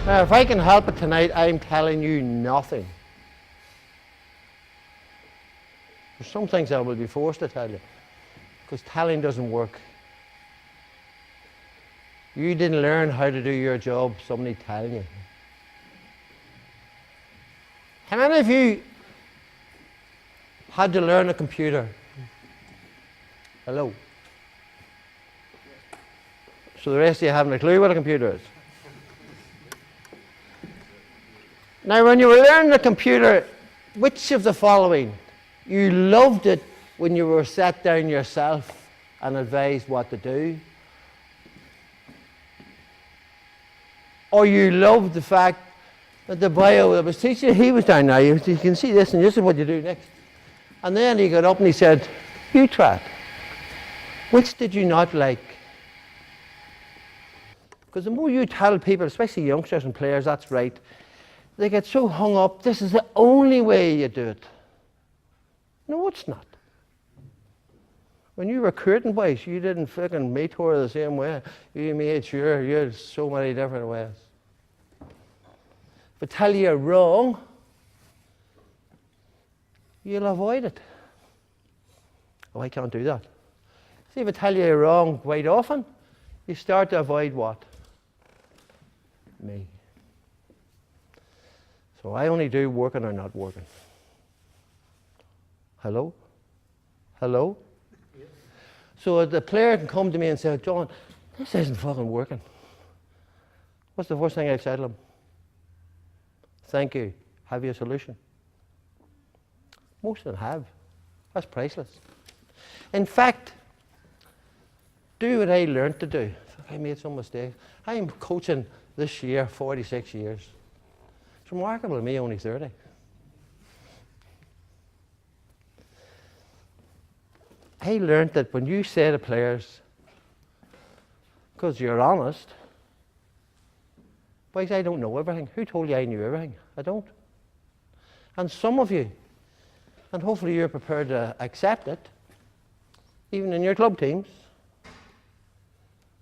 Now, if I can help it tonight, I'm telling you nothing. There's some things I will be forced to tell you, because telling doesn't work. You didn't learn how to do your job, somebody telling you. How many of you had to learn a computer? Hello? So the rest of you haven't a clue what a computer is. Now, when you were learning a computer, which of the following? You loved it when you were sat down yourself and advised what to do? Or you loved the fact that the bio that was teaching, he was down there, you can see this and this is what you do next. And then he got up and he said, you try it. Which did you not like? Because the more you tell people, especially youngsters and players, that's right, they get so hung up, this is the only way you do it. No, it's not. When you were curtain boys, you didn't fucking mentor the same way. You made sure you had so many different ways. If I tell you you're wrong, you'll avoid it. Oh, I can't do that. See, if I tell you you're wrong quite often, you start to avoid what? Me. So I only do working or not working. Hello? Hello? Yes. So the player can come to me and say, John, this isn't fucking working. What's the first thing I'd say to them? Thank you. Have you a solution? Most of them have. That's priceless. In fact, do what I learned to do. I made some mistakes. I am coaching this year 46 years. It's remarkable to me, only 30. I learned that when you say to players, because you're honest, boys, I don't know everything. Who told you I knew everything? I don't. And some of you, and hopefully you're prepared to accept it, even in your club teams,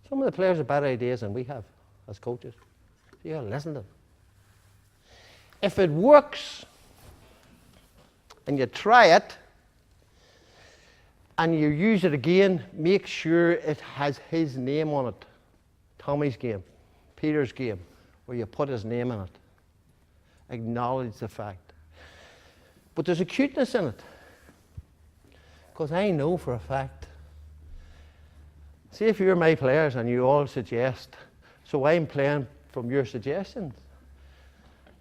some of the players have better ideas than we have as coaches. So you gotta listen to them. If it works, and you try it, and you use it again, make sure it has his name on it. Tommy's game, Peter's game, where you put his name in it. Acknowledge the fact. But there's a cuteness in it. Because I know for a fact. See, if you're my players and you all suggest, so I'm playing from your suggestions.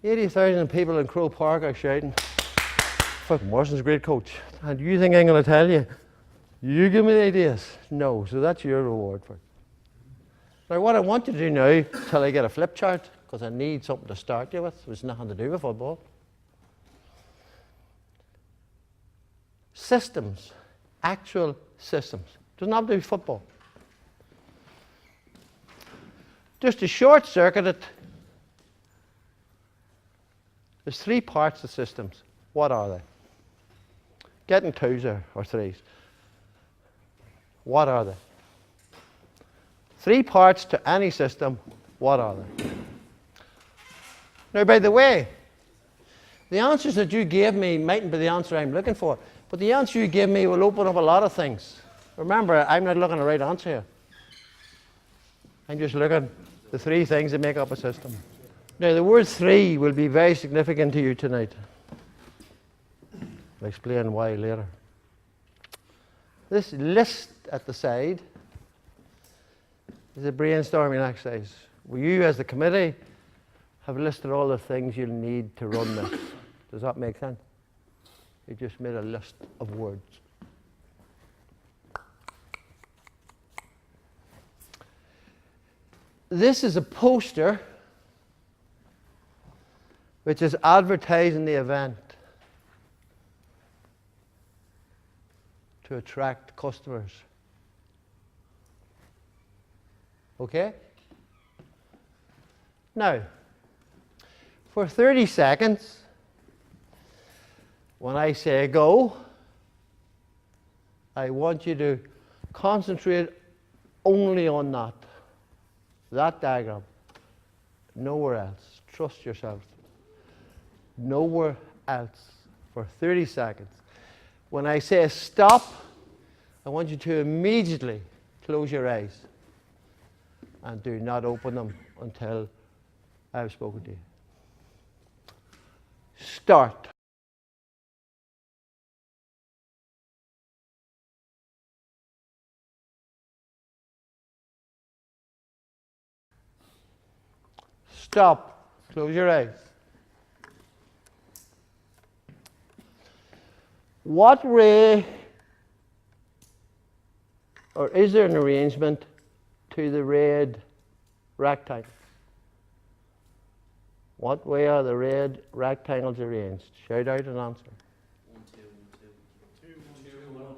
80,000 people in Crow Park are shouting, fucking Morrison's a great coach. And you think I'm going to tell you? You give me the ideas. No, so that's your reward for it. Now what I want you to do now, till I get a flip chart, because I need something to start you with, which has nothing to do with football. Systems, actual systems. Doesn't have to be football. Just to short circuit it, there's 3 parts to systems. What are they? Getting 2s or 3s. What are they? 3 parts to any system. What are they? Now, by the way, the answers that you gave me mightn't be the answer I'm looking for, but the answer you gave me will open up a lot of things. Remember, I'm not looking at the right answer here. I'm just looking at the 3 things that make up a system. Now, the word 3 will be very significant to you tonight. I'll explain why later. This list at the side is a brainstorming exercise where you, as the committee, have listed all the things you'll need to run this. Does that make sense? You just made a list of words. This is a poster which is advertising the event to attract customers. Okay? Now, for 30 seconds, when I say go, I want you to concentrate only on that diagram, nowhere else. Trust yourself. Nowhere else for 30 seconds. When I say stop, I want you to immediately close your eyes and do not open them until I've spoken to you. Start. Stop. Close your eyes. What way, or is there an arrangement to the red rectangle? What way are the red rectangles arranged? Shout out an answer. 1, 2, 1, 2. 2, 1, 2, 1.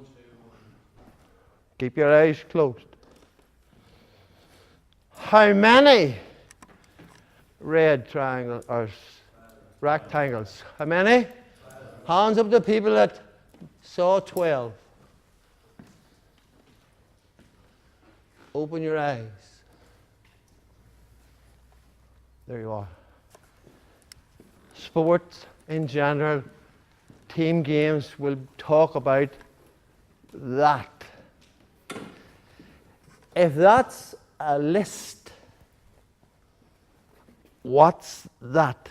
Keep your eyes closed. How many red triangles or rectangles? How many? Hands up to people that saw 12. Open your eyes. There you are. Sports in general, team games will talk about that. If that's a list, what's that?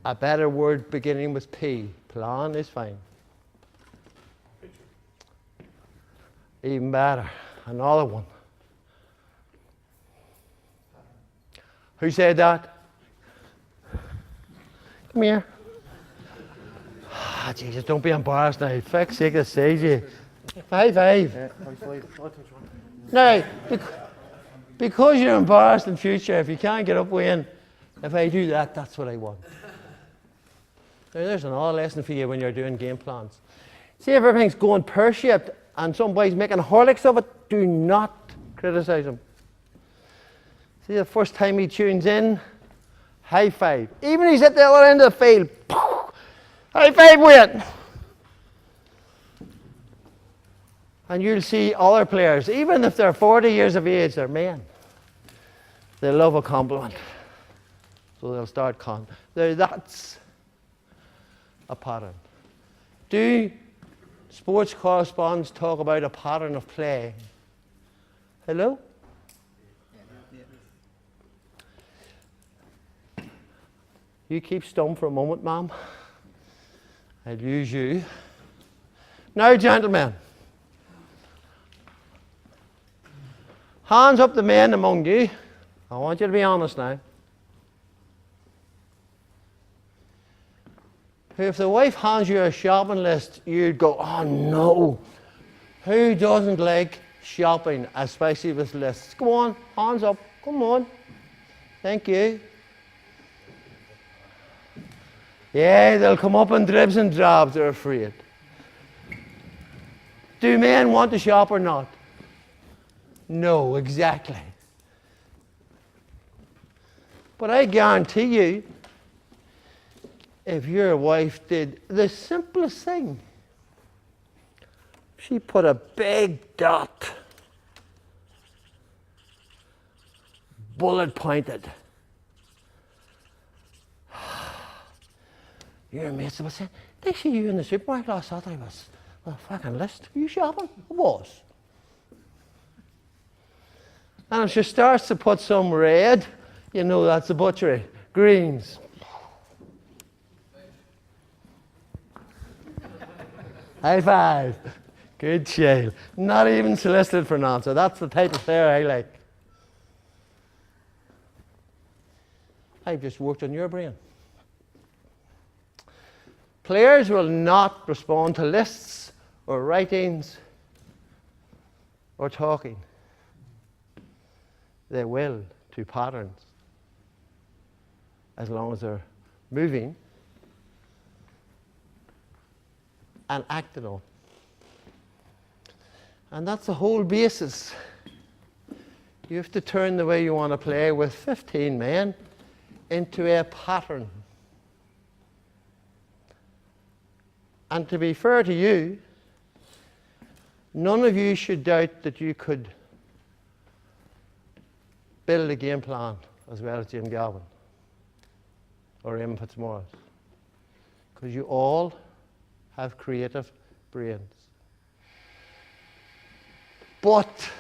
A better word beginning with P. Plan is fine. Even better. Another one. Who said that? Come here. Ah, Jesus, don't be embarrassed now. Fuck's sake, this says you. 5-5. Now, because you're embarrassed in future, if you can't get up, Wayne, if I do that, that's what I want. Now, there's another lesson for you when you're doing game plans. See if everything's going pear-shaped and somebody's making horlicks of it, do not criticise him. See, the first time he tunes in, high five. Even if he's at the other end of the field, high five, Wayne. And you'll see other players, even if they're 40 years of age, they're men. They love a compliment. So they'll start that's a pattern. Do sports correspondents talk about a pattern of play? Hello? You keep stum for a moment, ma'am. I'll use you. Now, gentlemen. Hands up the men among you. I want you to be honest now. If the wife hands you a shopping list, you'd go, oh no. Who doesn't like shopping, especially with lists? Come on, hands up. Come on. Thank you. Yeah, they'll come up in dribs and drabs, they're afraid. Do men want to shop or not? No, exactly. But I guarantee you, if your wife did the simplest thing, she put a big dot, bullet pointed. Your mates were saying, they see you in the supermarket last Saturday with a fucking list. Were you shopping? I was. And if she starts to put some red, you know that's a butchery. Greens. High five. Good child. Not even solicited for an answer. That's the type of player I like. I've just worked on your brain. Players will not respond to lists or writings or talking. They will to patterns as long as they're moving and acted on. And that's the whole basis. You have to turn the way you want to play with 15 men into a pattern. And to be fair to you, none of you should doubt that you could build a game plan as well as Jim Galvin or Eamon Fitzmaurice. Because you all have creative brains. But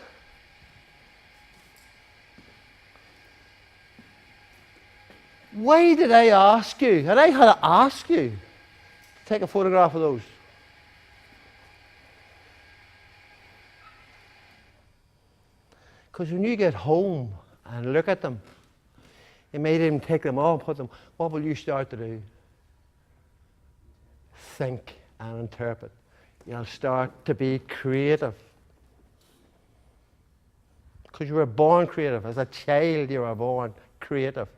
why did I ask you, and I had to ask you, to take a photograph of those? Because when you get home and look at them, you may even take them off and put them, what will you start to do? Think and interpret. You'll start to be creative. Because you were born creative. As a child, you were born creative.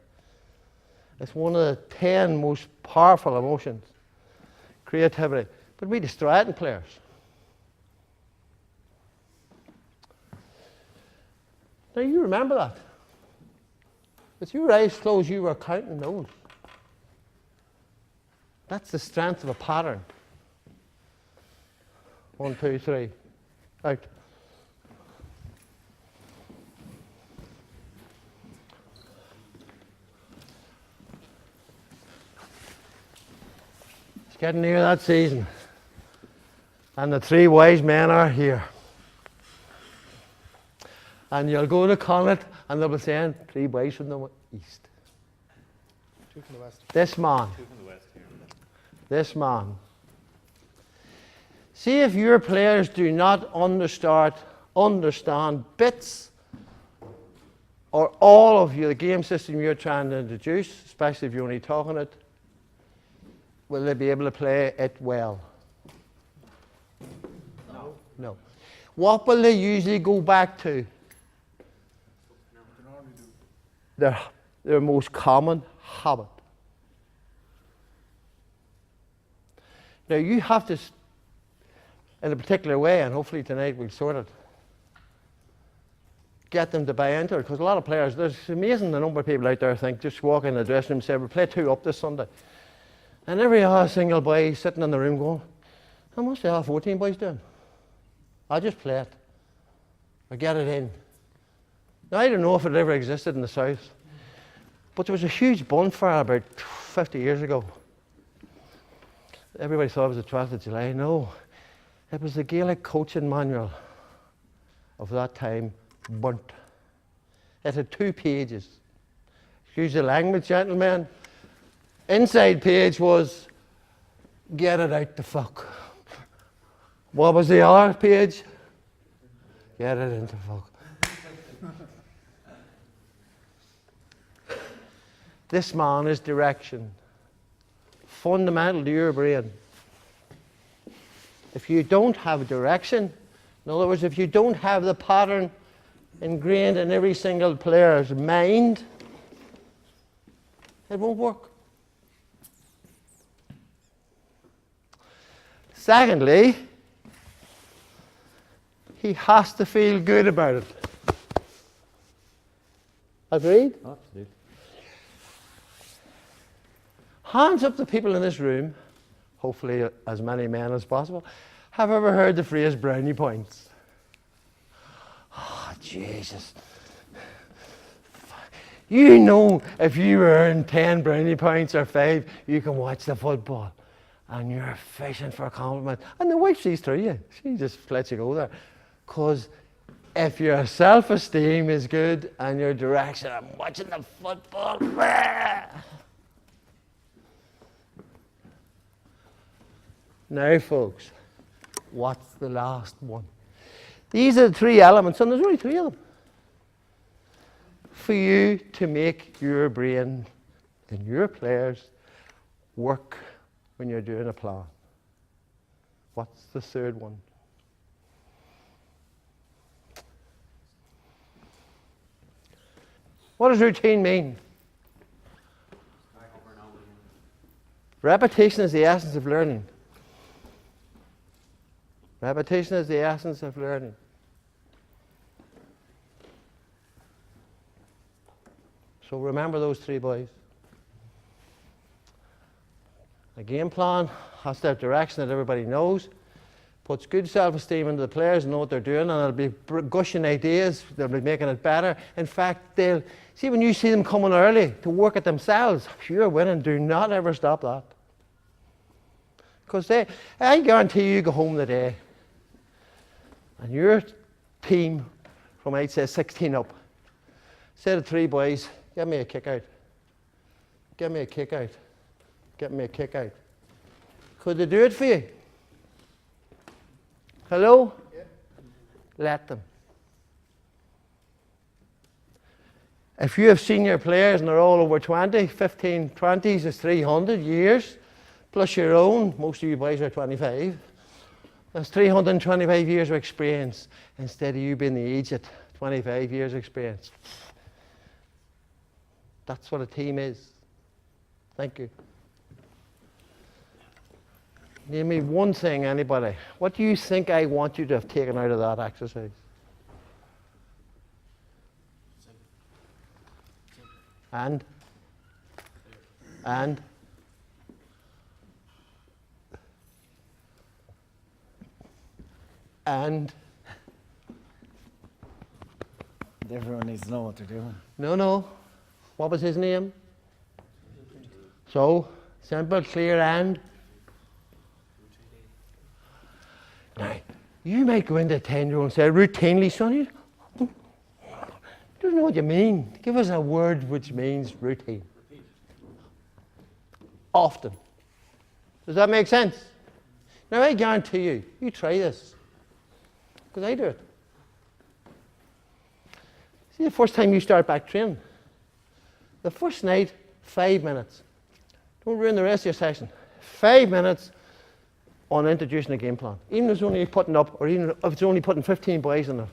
It's one of the 10 most powerful emotions, creativity. But we destroy it in players. Now you remember that. With your eyes closed, you were counting those. That's the strength of a pattern. 1, 2, 3. Out. It's getting near that season. And the 3 wise men are here. And you'll go to Connacht and they'll be saying, 3 wise from the east. 2 from the west. This man. 2 from the west here. This man. See if your players do not understand bits or all of the game system you're trying to introduce, especially if you're only talking it, will they be able to play it well? No. No. What will they usually go back to? Their most common habit. Now you have to, in a particular way, and hopefully tonight we'll sort it, get them to buy into it. Because a lot of players, there's amazing the number of people out there think, just walk in the dressing room and say, we'll play 2 up this Sunday. And every single boy sitting in the room going, how much the 14 boys doing? I'll just play it. Or get it in. Now, I don't know if it ever existed in the South, but there was a huge bonfire about 50 years ago. Everybody thought it was the 12th of July. No, it was the Gaelic coaching manual of that time burnt. It had 2 pages. Excuse the language, gentlemen. Inside page was, get it out the fuck. What was the other page? Get it into fuck. This man is direction. Fundamental to your brain. If you don't have direction, in other words, if you don't have the pattern ingrained in every single player's mind, it won't work. Secondly, he has to feel good about it. Agreed? Absolutely. Hands up to people in this room, hopefully as many men as possible, have ever heard the phrase brownie points? Oh, Jesus. You know if you earn 10 brownie points or 5, you can watch the football. And you're fishing for a compliment. And the wife sees through you. She just lets you go there. Because if your self-esteem is good and your direction, I'm watching the football. Now, folks, what's the last one? These are the 3 elements, and there's only 3 of them. For you to make your brain and your players work when you're doing a plan. What's the 3rd one? What does routine mean? Repetition is the essence of learning. Repetition is the essence of learning. So remember those 3 boys. A game plan has to have direction that everybody knows. puts good self-esteem into the players and know what they're doing, and they'll be gushing ideas, they'll be making it better. In fact, they'll see when you see them coming early to work at themselves, if you're winning, do not ever stop that. Because I guarantee you go home today and your team from, I'd say, 16 up, say to 3 boys, give me a kick out. Give me a kick out. Give me a kick out. Could they do it for you? Hello? Yeah. Let them. If you have senior players and they're all over 20, 15, 20s is 300 years, plus your own, most of you boys are 25. That's 325 years of experience instead of you being the aged 25 years experience. That's what a team is. Thank you. Name me one thing, anybody. What do you think I want you to have taken out of that exercise? And? Everyone needs to know what they're doing. No. What was his name? So, simple, clear, and? Now, you might go into a 10-year-old and say, routinely, son, you don't know what you mean. Give us a word which means routine. Often. Does that make sense? Now, I guarantee you try this. Because I do it. See, the first time you start back training, the first night, 5 minutes. Don't ruin the rest of your session. 5 minutes on introducing a game plan. Even if it's only putting up, or even if it's only putting 15 boys on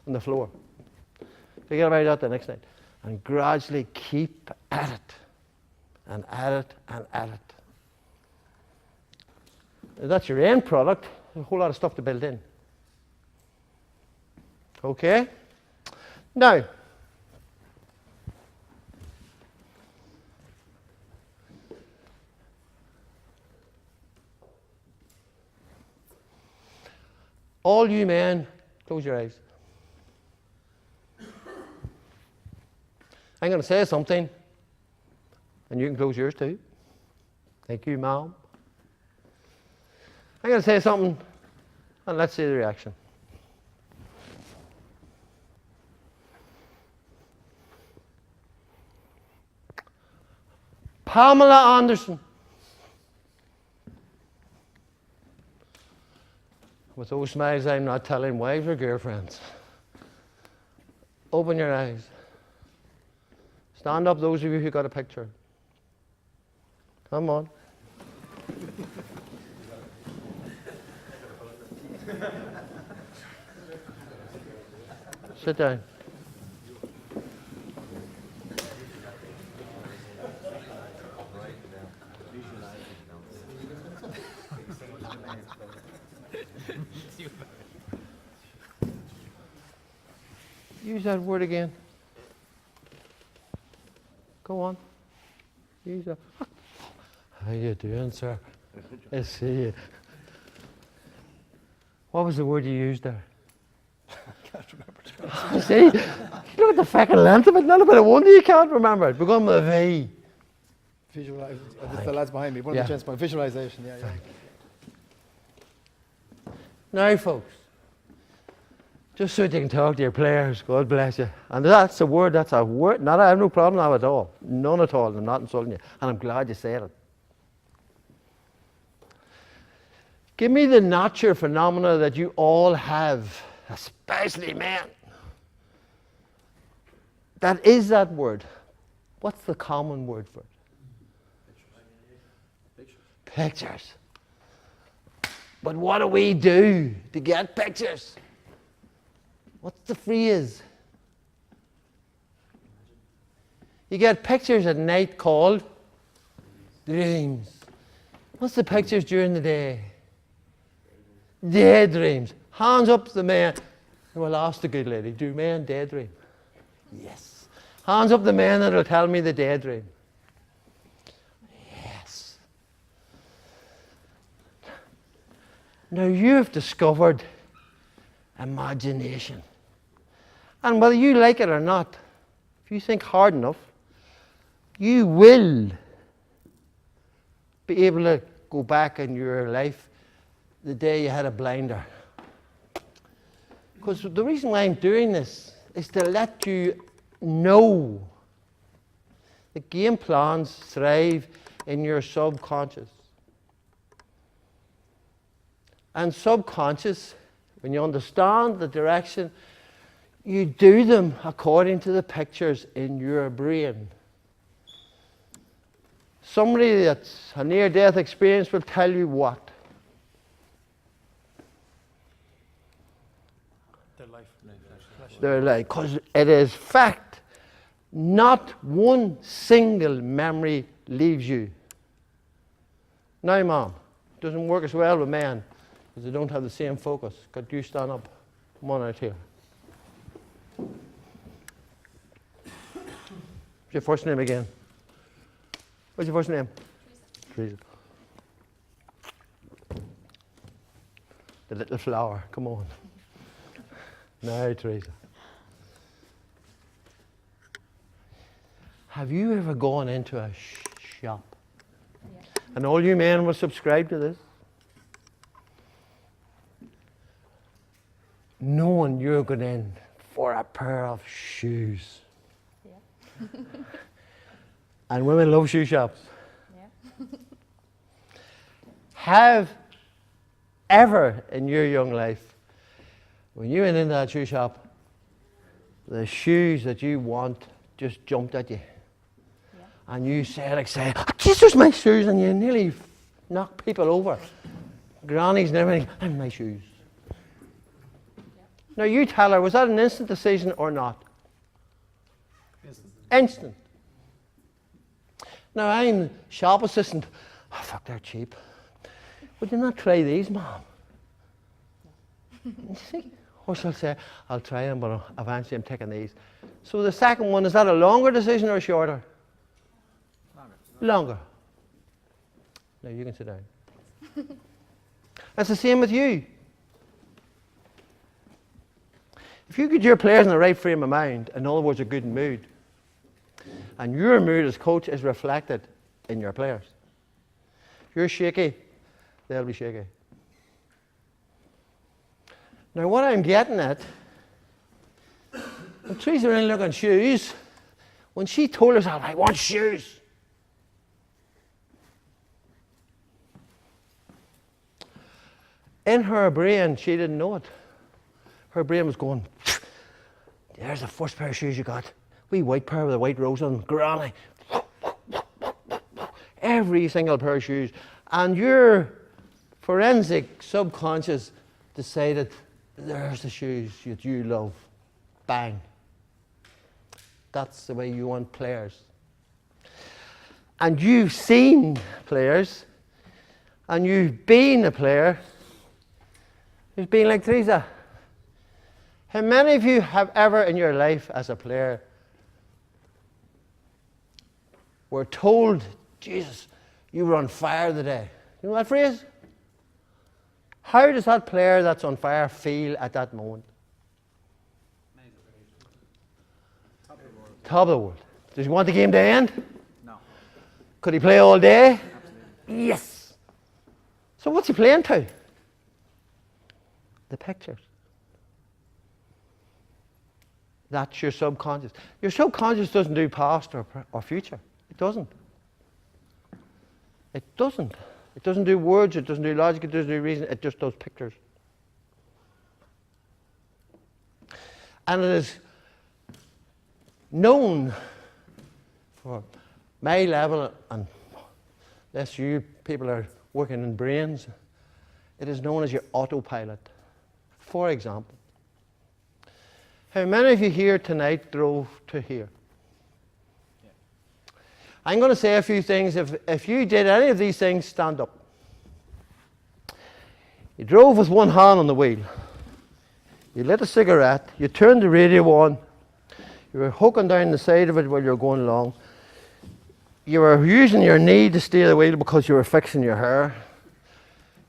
the floor. Forget about that the next night. And gradually keep at it. And at it, and at it. If that's your end product, there's a whole lot of stuff to build in. Okay? Now, all you men, close your eyes. I'm going to say something, and you can close yours too. Thank you, Mom. I'm going to say something, and let's see the reaction. Pamela Anderson. With those smiles, I'm not telling wives or girlfriends. Open your eyes. Stand up, those of you who got a picture. Come on. Sit down. Use that word again. Go on. Use that. How you doing, sir? I see you. What was the word you used there? I can't remember. See? You look at the fucking length of it. Not about a wonder you can't remember it. Begin with a V. Visualize. There's the lads behind me. One of the gents by visualization. Yeah. Now, folks, just so you can talk to your players, God bless you. And that's a word, Not, I have no problem with it at all. None at all. I'm not insulting you. And I'm glad you said it. Give me the natural phenomena that you all have, especially men. That is that word. What's the common word for it? Pictures. But what do we do to get pictures? What's the phrase? You get pictures at night called dreams. What's the pictures during the day? Daydreams. Hands up to the man. Well, ask the good lady, do men daydream? Yes. Hands up the man that'll tell me the daydream. Yes. Now you've discovered imagination. And whether you like it or not, if you think hard enough, you will be able to go back in your life the day you had a blinder. Because the reason why I'm doing this is to let you know that game plans thrive in your subconscious. And subconscious, when you understand the direction, you do them according to the pictures in your brain. Somebody that's a near-death experience will tell you what? Their life. Their life. Because it is fact. Not one single memory leaves you. Now, Mom, it doesn't work as well with men because they don't have the same focus. Could you stand up? Come on out here. What's your first name again? What's your first name? Teresa. The little flower. Come on. Now, Teresa. Have you ever gone into a shop? Yeah. And all you men will subscribe to this. Knowing you're going in for a pair of shoes. Yeah. And women love shoe shops. Yeah. Have ever in your young life, when you went into that shoe shop, the shoes that you want just jumped at you? Yeah. And you said, oh, Jesus, there's my shoes, and you nearly knocked people over. Grannies and everything, and my shoes. Now you tell her, was that an instant decision or not? Instant. Now I'm shop assistant. Oh fuck, they're cheap. Would you not try these, Mom? You see? Or she'll say, I'll try them, but eventually I'm taking these. So the second one, is that a longer decision or a shorter? Longer. Now you can sit down. That's the same with you. If you get your players in the right frame of mind, in other words, a good mood, and your mood as coach is reflected in your players. If you're shaky, they'll be shaky. Now what I'm getting at, when Teresa went in looking at shoes, when she told herself, I want shoes, in her brain, she didn't know it. Her brain was going, there's the first pair of shoes you got. Wee white pair with a white rose on, granny. Every single pair of shoes. And your forensic subconscious decided, there's the shoes that you love. Bang. That's the way you want players. And you've seen players, and you've been a player who's been like Teresa. How many of you have ever in your life as a player were told, Jesus, you were on fire today? You know that phrase? How does that player that's on fire feel at that moment? Top of the world. Does he want the game to end? No. Could he play all day? Absolutely. Yes. So what's he playing to? The pictures. That's your subconscious. Your subconscious doesn't do past or future. It doesn't. It doesn't. It doesn't do words, it doesn't do logic, it doesn't do reason, it just does pictures. And it is known for my level, and unless you people are working in brains, it is known as your autopilot. For example, how many of you here tonight drove to here? Yeah. I'm going to say a few things. If you did any of these things, stand up. You drove with one hand on the wheel. You lit a cigarette. You turned the radio on. You were hooking down the side of it while you were going along. You were using your knee to steer the wheel because you were fixing your hair.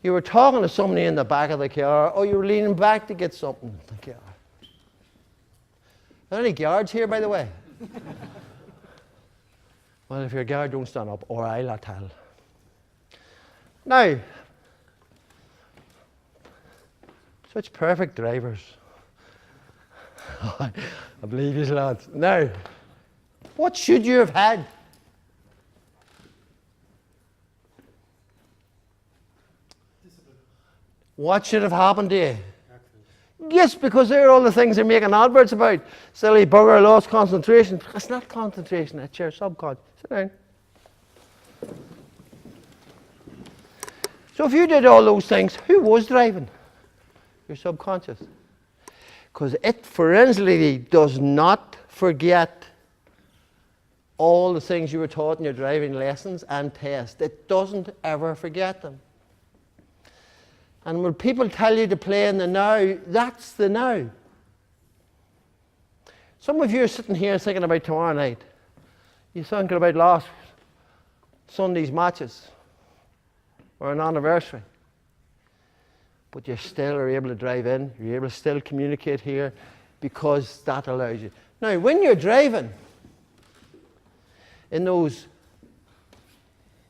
You were talking to somebody in the back of the car, or you were leaning back to get something in the car. Are there any guards here, by the way? Well, if you're a guard, don't stand up, or I'll tell. Now, such perfect drivers. I believe you, lads. Now, what should you have had? What should have happened to you? Yes, because they're all the things they're making adverts about. Silly bugger, lost concentration. It's not concentration, it's your subconscious. Sit down. So if you did all those things, who was driving? Your subconscious. Because it forensically does not forget all the things you were taught in your driving lessons and tests. It doesn't ever forget them. And when people tell you to play in the now, that's the now. Some of you are sitting here thinking about tomorrow night. You're thinking about last Sunday's matches or an anniversary. But you still are able to drive in, you're able to still communicate here because that allows you. Now, when you're driving in those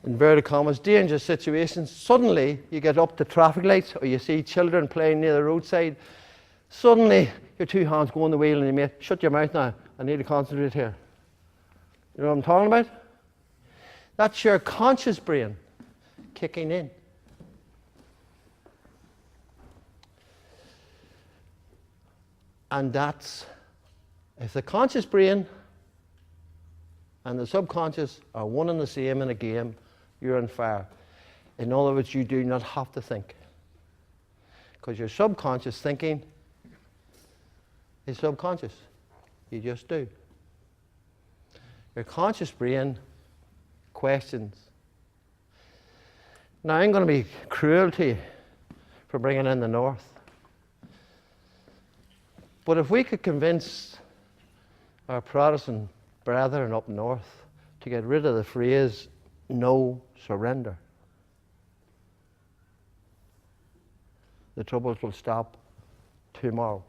inverted commas, dangerous situations, suddenly you get up to traffic lights or you see children playing near the roadside, suddenly your two hands go on the wheel and you mate, shut your mouth now, I need to concentrate here. You know what I'm talking about? That's your conscious brain kicking in. And that's, if the conscious brain and the subconscious are one and the same in a game, you're on fire. In other words, you do not have to think. Because your subconscious thinking is subconscious. You just do. Your conscious brain questions. Now, I'm going to be cruel to you for bringing in the North. But if we could convince our Protestant brethren up north to get rid of the phrase, no surrender, the troubles will stop tomorrow.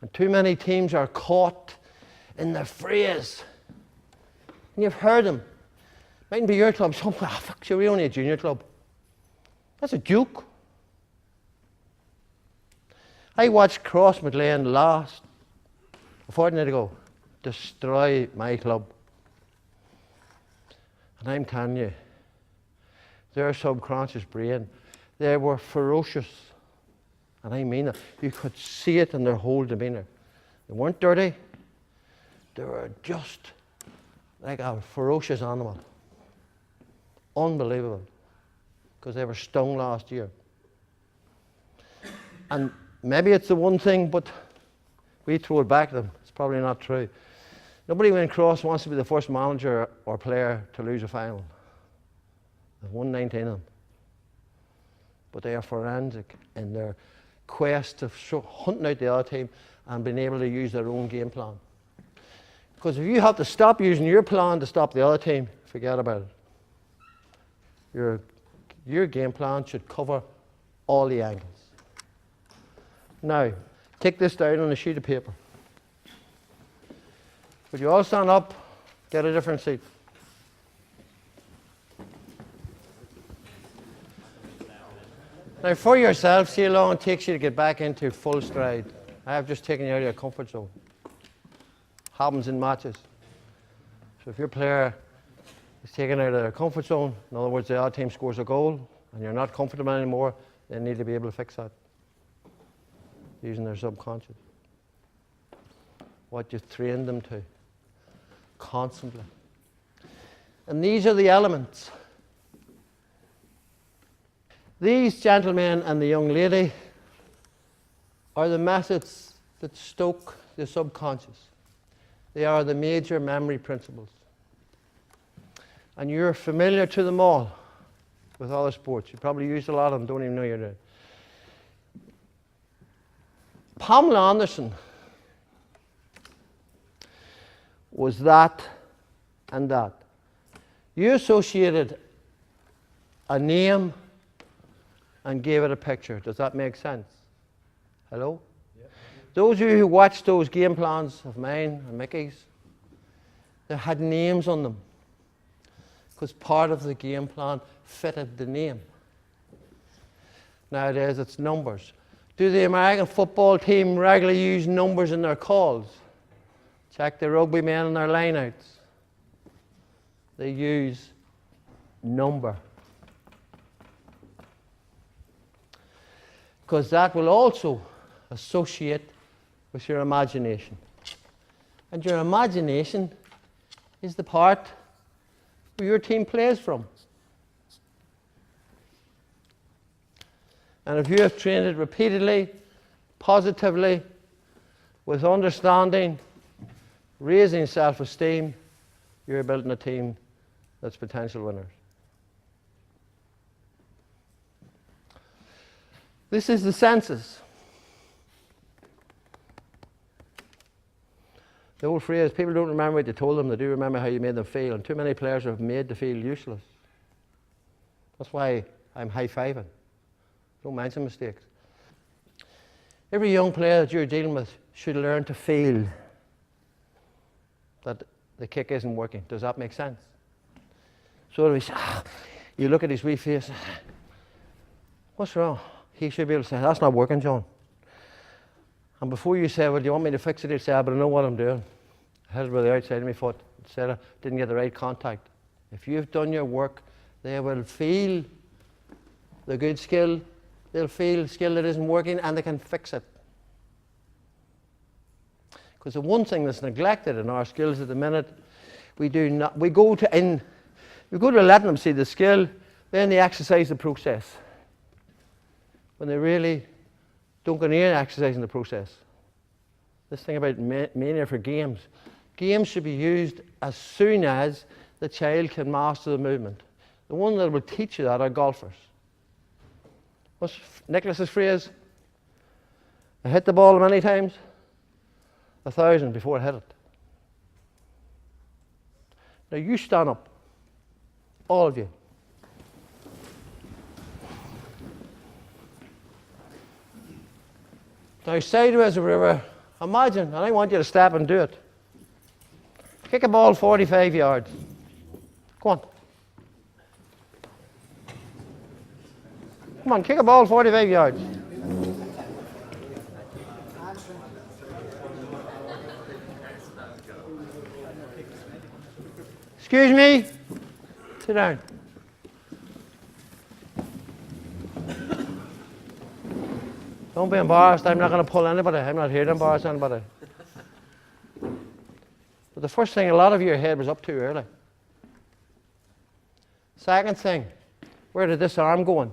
And too many teams are caught in the phrase. And you've heard them. Mightn't be your club. Some, fuck, you're only a junior club. That's a joke. I watched Cross McLean a fortnight ago, destroy my club. And I'm telling you, their subconscious brain, they were ferocious. And I mean it. You could see it in their whole demeanour. They weren't dirty. They were just like a ferocious animal. Unbelievable. Because they were stung last year. And maybe it's the one thing, but we throw it back at them. It's probably not true. Nobody when Cross wants to be the first manager or player to lose a final. There's 119 of them. But they are forensic in their quest of hunting out the other team and being able to use their own game plan. Because if you have to stop using your plan to stop the other team, forget about it. Your game plan should cover all the angles. Now, take this down on a sheet of paper. Would you all stand up, get a different seat? Now, for yourself, see how long it takes you to get back into full stride. I have just taken you out of your comfort zone. Happens in matches. So if your player is taken out of their comfort zone, in other words, the other team scores a goal, and you're not comfortable anymore, they need to be able to fix that using their subconscious. What you've trained them to, constantly. And these are the elements. These gentlemen and the young lady are the methods that stoke the subconscious. They are the major memory principles. And you're familiar to them all with other sports. You probably use a lot of them, don't even know you're doing. Pamela Anderson was that and that. You associated a name and gave it a picture. Does that make sense? Hello? Yep. Those of you who watched those game plans of mine and Mickey's, they had names on them because part of the game plan fitted the name. Nowadays it's numbers. Do the American football team regularly use numbers in their calls? Check the rugby men in their lineouts. They use number. Because that will also associate with your imagination. And your imagination is the part where your team plays from. And if you have trained it repeatedly, positively, with understanding, raising self-esteem, you're building a team that's potential winners. This is the senses. The old phrase, people don't remember what you told them, they do remember how you made them feel. And too many players are made to feel useless. That's why I'm high-fiving. Don't mention mistakes. Every young player that you're dealing with should learn to feel that the kick isn't working. Does that make sense? So you look at his wee face, what's wrong? He should be able to say, that's not working, John. And before you say, well, do you want me to fix it? He'll say, but I know what I'm doing. I hit it with the outside of my foot. Instead of didn't get the right contact. If you've done your work, they will feel the good skill. They'll feel skill that isn't working, and they can fix it. Because the one thing that's neglected in our skills at the minute, we go to letting them see the skill, then they exercise the process. When they really don't go near exercising the process. This thing about mania for games. Games should be used as soon as the child can master the movement. The one that will teach you that are golfers. What's Nicholas's phrase? I hit the ball many times, 1,000 before I hit it. Now you stand up, all of you. Now sideways or river, imagine, and I want you to step and do it. Kick a ball 45 yards. Go on. Come on, kick a ball 45 yards. Excuse me? Sit down. Don't be embarrassed. I'm not going to pull anybody. I'm not here to embarrass anybody. But the first thing, a lot of your head was up too early. Second thing, where did this arm go in?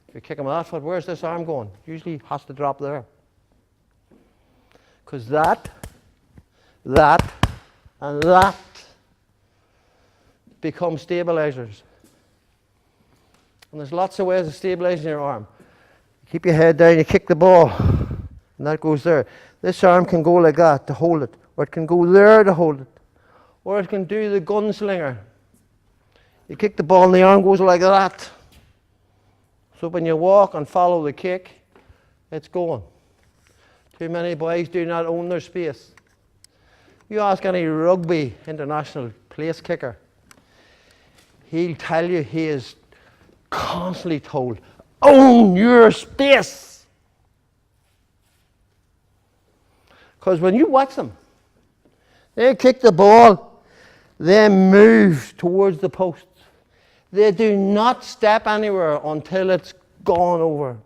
If you kick him with that foot, where's this arm going? Usually has to drop there. Because that, and that become stabilizers. And there's lots of ways of stabilizing your arm. Keep your head down, you kick the ball, and that goes there. This arm can go like that to hold it, or it can go there to hold it, or it can do the gunslinger. You kick the ball and the arm goes like that. So when you walk and follow the kick, it's going. Too many boys do not own their space. You ask any rugby international place kicker, he'll tell you he is constantly told, own your space. Because when you watch them, they kick the ball, they move towards the posts. They do not step anywhere until it's gone over.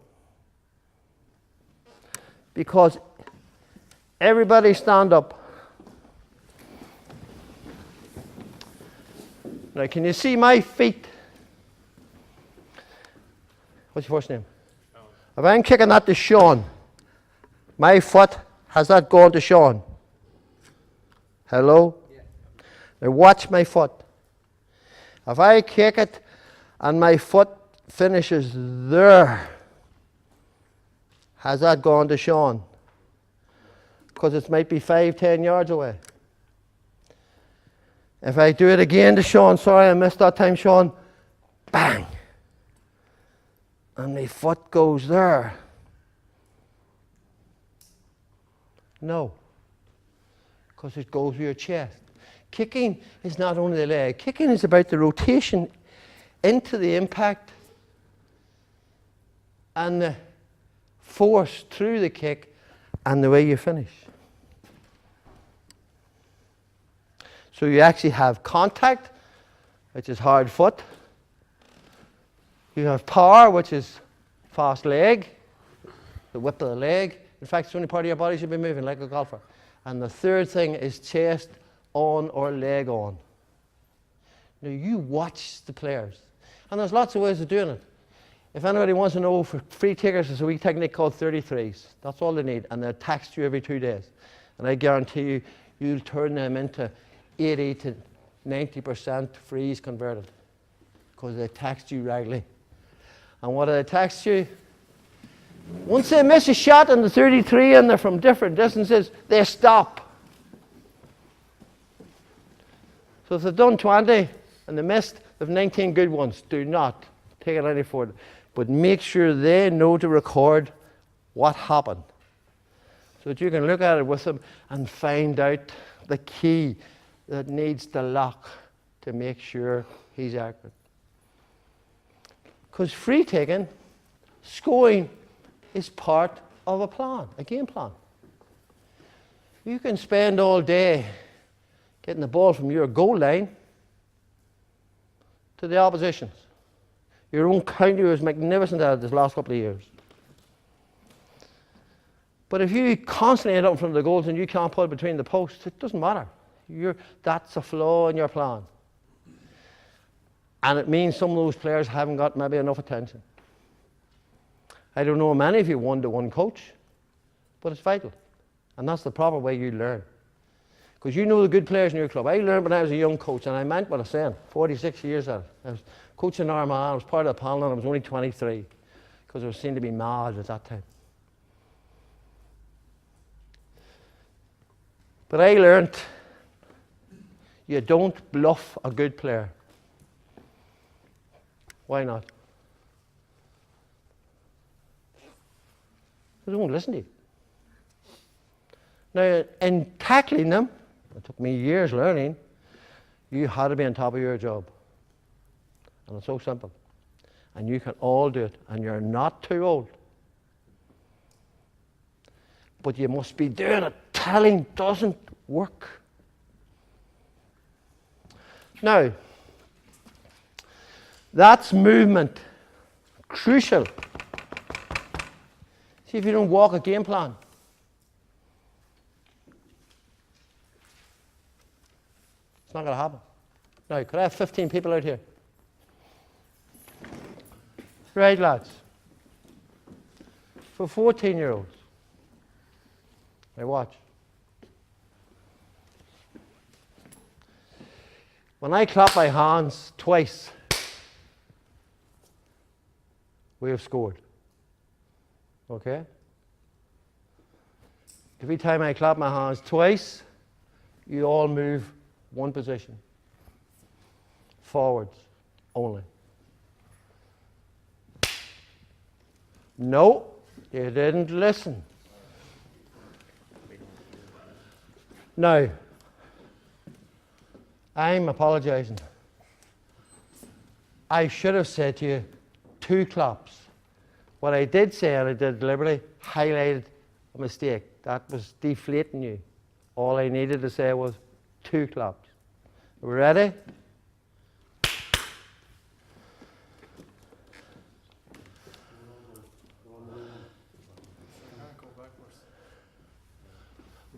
Because everybody stand up. Now, can you see my feet? What's your first name? Sean. If I'm kicking that to Sean, my foot, has that gone to Sean? Hello? Yeah. Now watch my foot. If I kick it and my foot finishes there, has that gone to Sean? Because it might be 5-10 yards away. If I do it again to Sean, sorry I missed that time, Sean, bang. and my foot goes there. No, because it goes with your chest. Kicking is not only the leg. Kicking is about the rotation into the impact and the force through the kick and the way you finish. So you actually have contact, which is hard foot. You have power, which is fast leg, the whip of the leg. In fact, it's the only part of your body you should be moving like a golfer. And the third thing is chest on or leg on. Now you watch the players. And there's lots of ways of doing it. If anybody wants to know, for free takers, there's a wee technique called 33s. That's all they need. And they'll tax you every 2 days. And I guarantee you, you'll turn them into 80 to 90% freeze converted. Because they taxed you regularly. And what do they tax you? Once they miss a shot in the 33 and they're from different distances, they stop. So if they've done 20 and they missed, they've 19 good ones. Do not take it any further. But make sure they know to record what happened. So that you can look at it with them and find out the key that needs to lock to make sure he's accurate. Because free taking, scoring, is part of a plan, a game plan. You can spend all day getting the ball from your goal line to the opposition's. Your own county was magnificent at it this last couple of years. But if you constantly end up in front of the goals and you can't put it between the posts, it doesn't matter. That's a flaw in your plan. And it means some of those players haven't got maybe enough attention. I don't know many of you one-to-one coach, but it's vital. And that's the proper way you learn. Because you know the good players in your club. I learned when I was a young coach, and I meant what I was saying, 46 years at it. I was coaching Armagh, I was part of the panel, and I was only 23, because I was seen to be mad at that time. But I learned you don't bluff a good player. Why not? They won't listen to you. Now, in tackling them, it took me years learning, you had to be on top of your job. And it's so simple. And you can all do it. And you're not too old. But you must be doing it. Telling doesn't work. Now, that's movement. Crucial. See if you don't walk a game plan. It's not going to happen. Now, could I have 15 people out here? Right, lads. For 14-year-olds. Now watch. When I clap my hands twice, we have scored. Okay? Every time I clap my hands twice, you all move one position. Forwards only. No, you didn't listen. Now, I'm apologizing. I should have said to you 2 claps. What I did say, and I did deliberately, highlighted a mistake. That was deflating you. All I needed to say was 2 claps. Are we ready?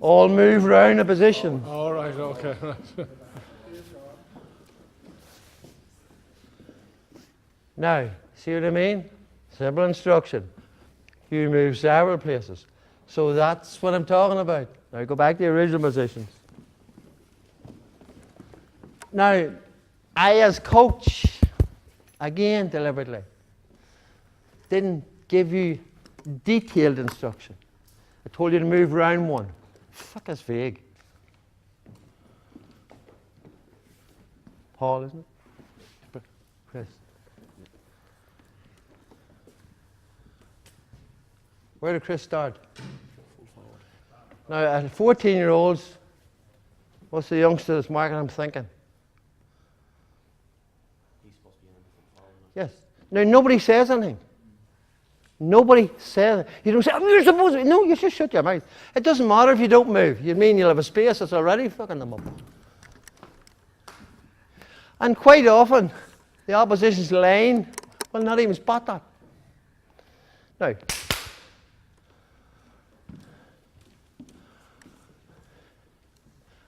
All move round a position. All right, okay, right. Now, see what I mean? Simple instruction. You move several places. So that's what I'm talking about. Now go back to the original positions. Now, I as coach, again deliberately, didn't give you detailed instruction. I told you to move round one. Fuck, that's vague. Paul, isn't it? Chris. Where did Chris start? Now, at 14-year-olds, what's the youngster that's marking him thinking? He's supposed to be in the football. Yes. Now, nobody says anything. Nobody says it. You don't say, oh, you're supposed to. No, you just shut your mouth. It doesn't matter if you don't move. You mean you'll have a space that's already fucking them up. And quite often, the opposition's line will not even spot that. Now,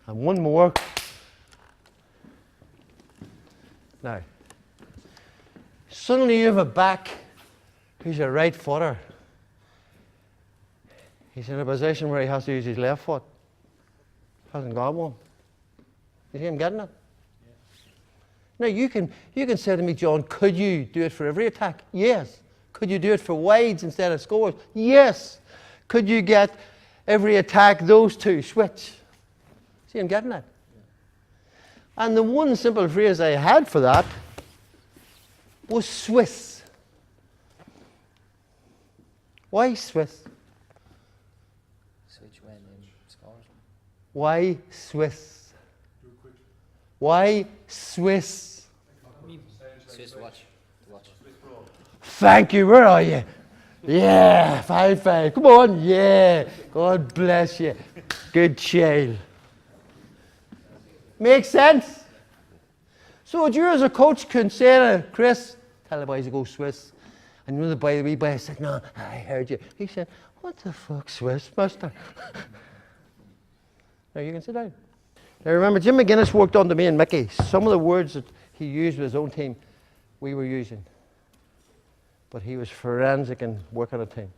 and one more. Now, suddenly you have a back who's a right footer. He's in a position where he has to use his left foot. Hasn't got one. You see him getting it? Now you can say to me, John, could you do it for every attack? Yes. Could you do it for wides instead of scores? Yes. Could you get every attack those two switch? See him getting it? And the one simple phrase I had for that was Swiss. Why Swiss? Switch when in scores. Why Swiss? Why Swiss? Swiss watch. The watch. Thank you. Where are you? Yeah, 5-5. Come on. Yeah. God bless you. Good child. Makes sense? So you as a coach can say to Chris, tell the boys to go Swiss. And the wee boy said, no, I heard you. He said, what the fuck, Swiss, master? Now you can sit down. Now remember, Jim McGuinness worked under me and Mickey. Some of the words that he used with his own team, we were using. But he was forensic in working a team.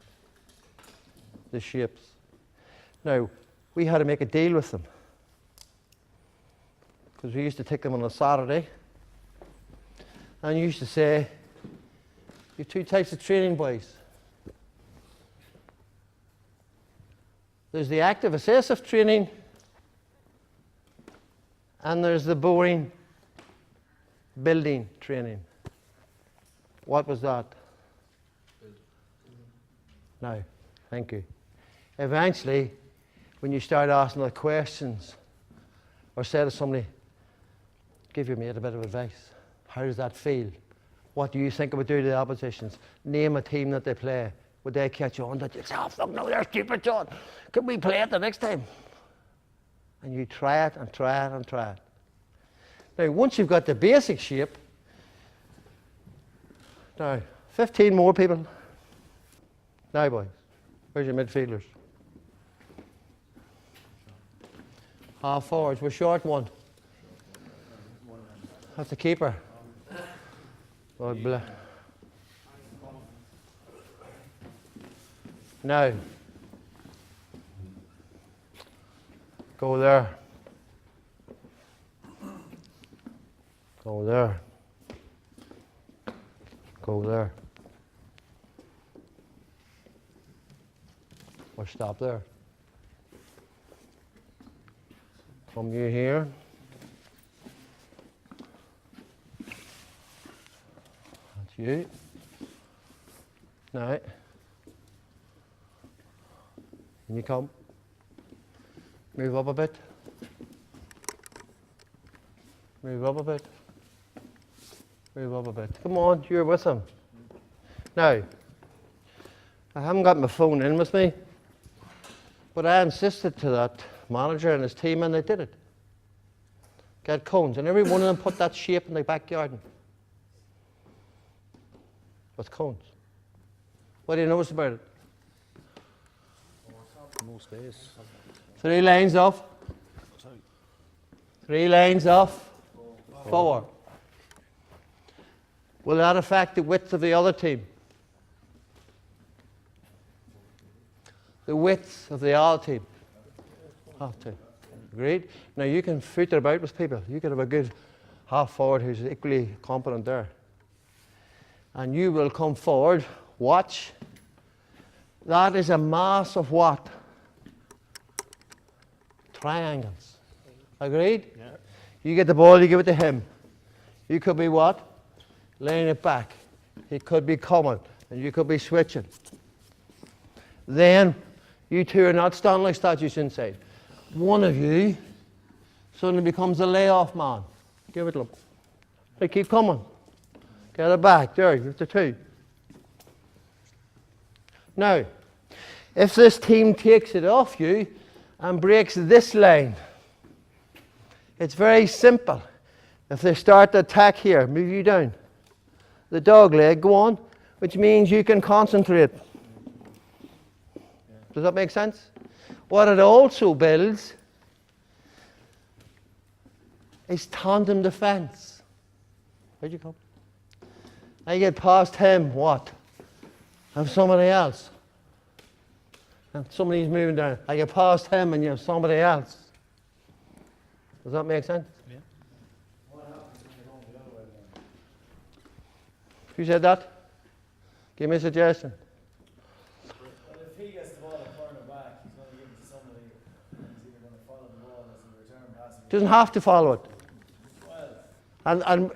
The shapes. Now, we had to make a deal with them. Because we used to take them on a Saturday. And you used to say, you have two types of training, boys. There's the active assessive training, and there's the boring building training. What was that? No, thank you. Eventually, when you start asking the questions, or say to somebody, give your mate a bit of advice. How does that feel? What do you think about doing to the oppositions? Name a team that they play. Would they catch on that you say, oh fuck no, they're stupid, John. Can we play it the next time? And you try it and try it and try it. Now, once you've got the basic shape, now, 15 more people. Now, boys, where's your midfielders? Half forwards, we're short one. That's the keeper. God bless. Now, go there. Go there. Go there. Or stop there. Come you here. That's you. Now, can you come? Move up a bit. Move up a bit. Move up a bit. Come on, you're with him. Now, I haven't got my phone in with me, but I insisted to that manager and his team, and they did it. Get cones, and every one of them put that shape in the backyard with cones. What do you notice about it? No space. 3 lines off. 3 lines off. 4. Will that affect the width of the other team? The width of the other team? Have to. Agreed? Now you can foot it about with people. You can have a good half forward who's equally competent there. And you will come forward, watch. That is a mass of what? Triangles. Agreed? Yeah. You get the ball, you give it to him. You could be what? Laying it back. He could be coming, and you could be switching. then you two are not standing like statues inside. One of you suddenly becomes a layoff man. Give it to them. Hey, keep coming. Get it back. There, you have the two. Now, if this team takes it off you and breaks this line, it's very simple. If they start to attack here, move you down. The dog leg, go on, which means you can concentrate. Does that make sense? What it also builds is tandem defense. Where'd you come? I get past him, what? Have somebody else. And somebody's moving down. I get past him and you have somebody else. Does that make sense? Yeah. Who said that? Give me a suggestion. Well, if he gets the ball and corner back, he's going to give it to somebody and he's either going to follow the ball as a return pass. Doesn't have to follow it. Well, And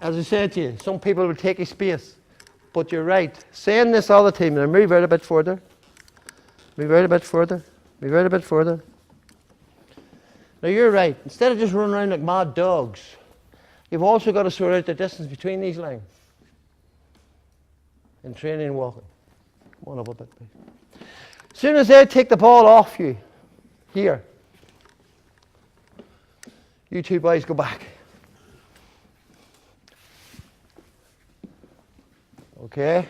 as I said to you, some people will take his space. But you're right. Saying this all the time, now move out a bit further. Move out a bit further. Move out a bit further. Now you're right. Instead of just running around like mad dogs, you've also got to sort out the distance between these lines. In training and walking. Come on up a bit, please. As soon as they take the ball off you, here, you two boys go back. Okay?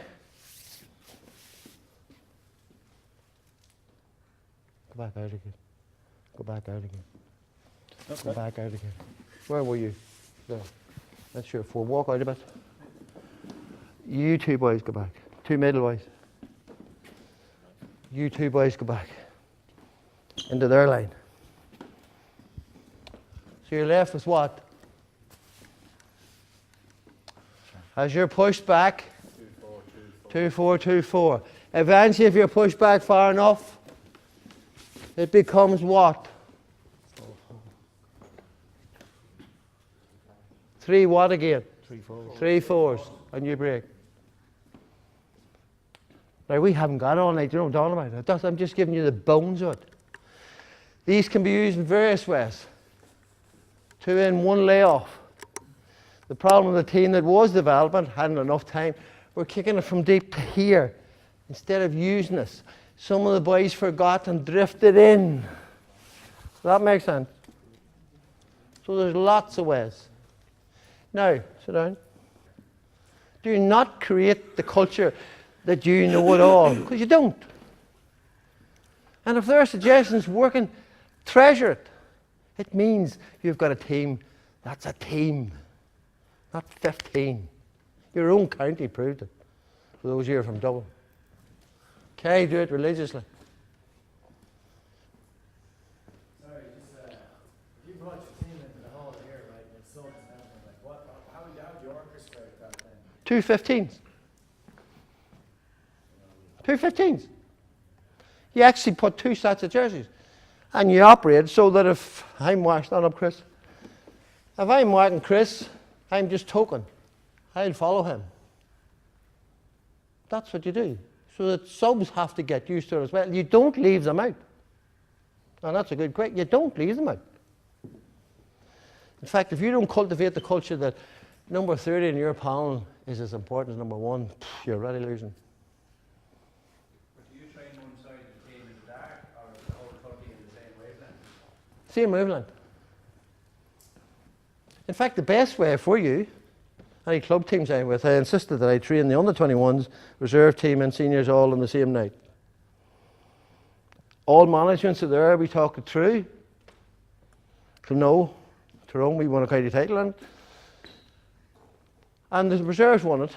Go back out again. Go back out again. okay. Go back out again. Where were you? There. That's your four. Walk out a bit. You two boys go back. Two middle boys. You two boys go back. Into their line. So you're left with what? As you're pushed back, 2-4, 2-4. Eventually, if you're pushed back far enough, it becomes what? 3 what again? 3 fours. And you break. Now, we haven't got it all night. You know what I'm talking about. I'm just giving you the bones of it. These can be used in various ways. 2 in, 1 layoff. The problem with the team that was developing hadn't enough time. We're kicking it from deep to here instead of using this. Some of the boys forgot and drifted in. Does that make sense? So there's lots of ways. Now, sit down. Do not create the culture that you know it all, because you don't. And if there are suggestions working, treasure it. It means you've got a team. That's a team, not 15. Your own county proved it, for those years from Dublin. Okay, do it religiously. Sorry, just if you brought your team into the hall here, right, with subs and everything, like how do you orchestrate that then? 2 15s. 2 15s. You actually put 2 sets of jerseys. And you operate so that if I'm watching, stand up, Chris. If I'm watching Chris, I'm just token. I'll follow him. That's what you do. So that subs have to get used to it as well. You don't leave them out. And that's a good question. You don't leave them out. In fact, if you don't cultivate the culture that number 30 in your panel is as important as number 1, you're already losing. But do you train one side of the team in the dark, or is the whole club in the same wavelength? Same wavelength. In fact, the best way for you, any club teams I'm with, I insisted that I train the under-21s, reserve team and seniors all on the same night. All managements are there, we talk it through. To know, Tyrone, we won a county title, and the reserves won it,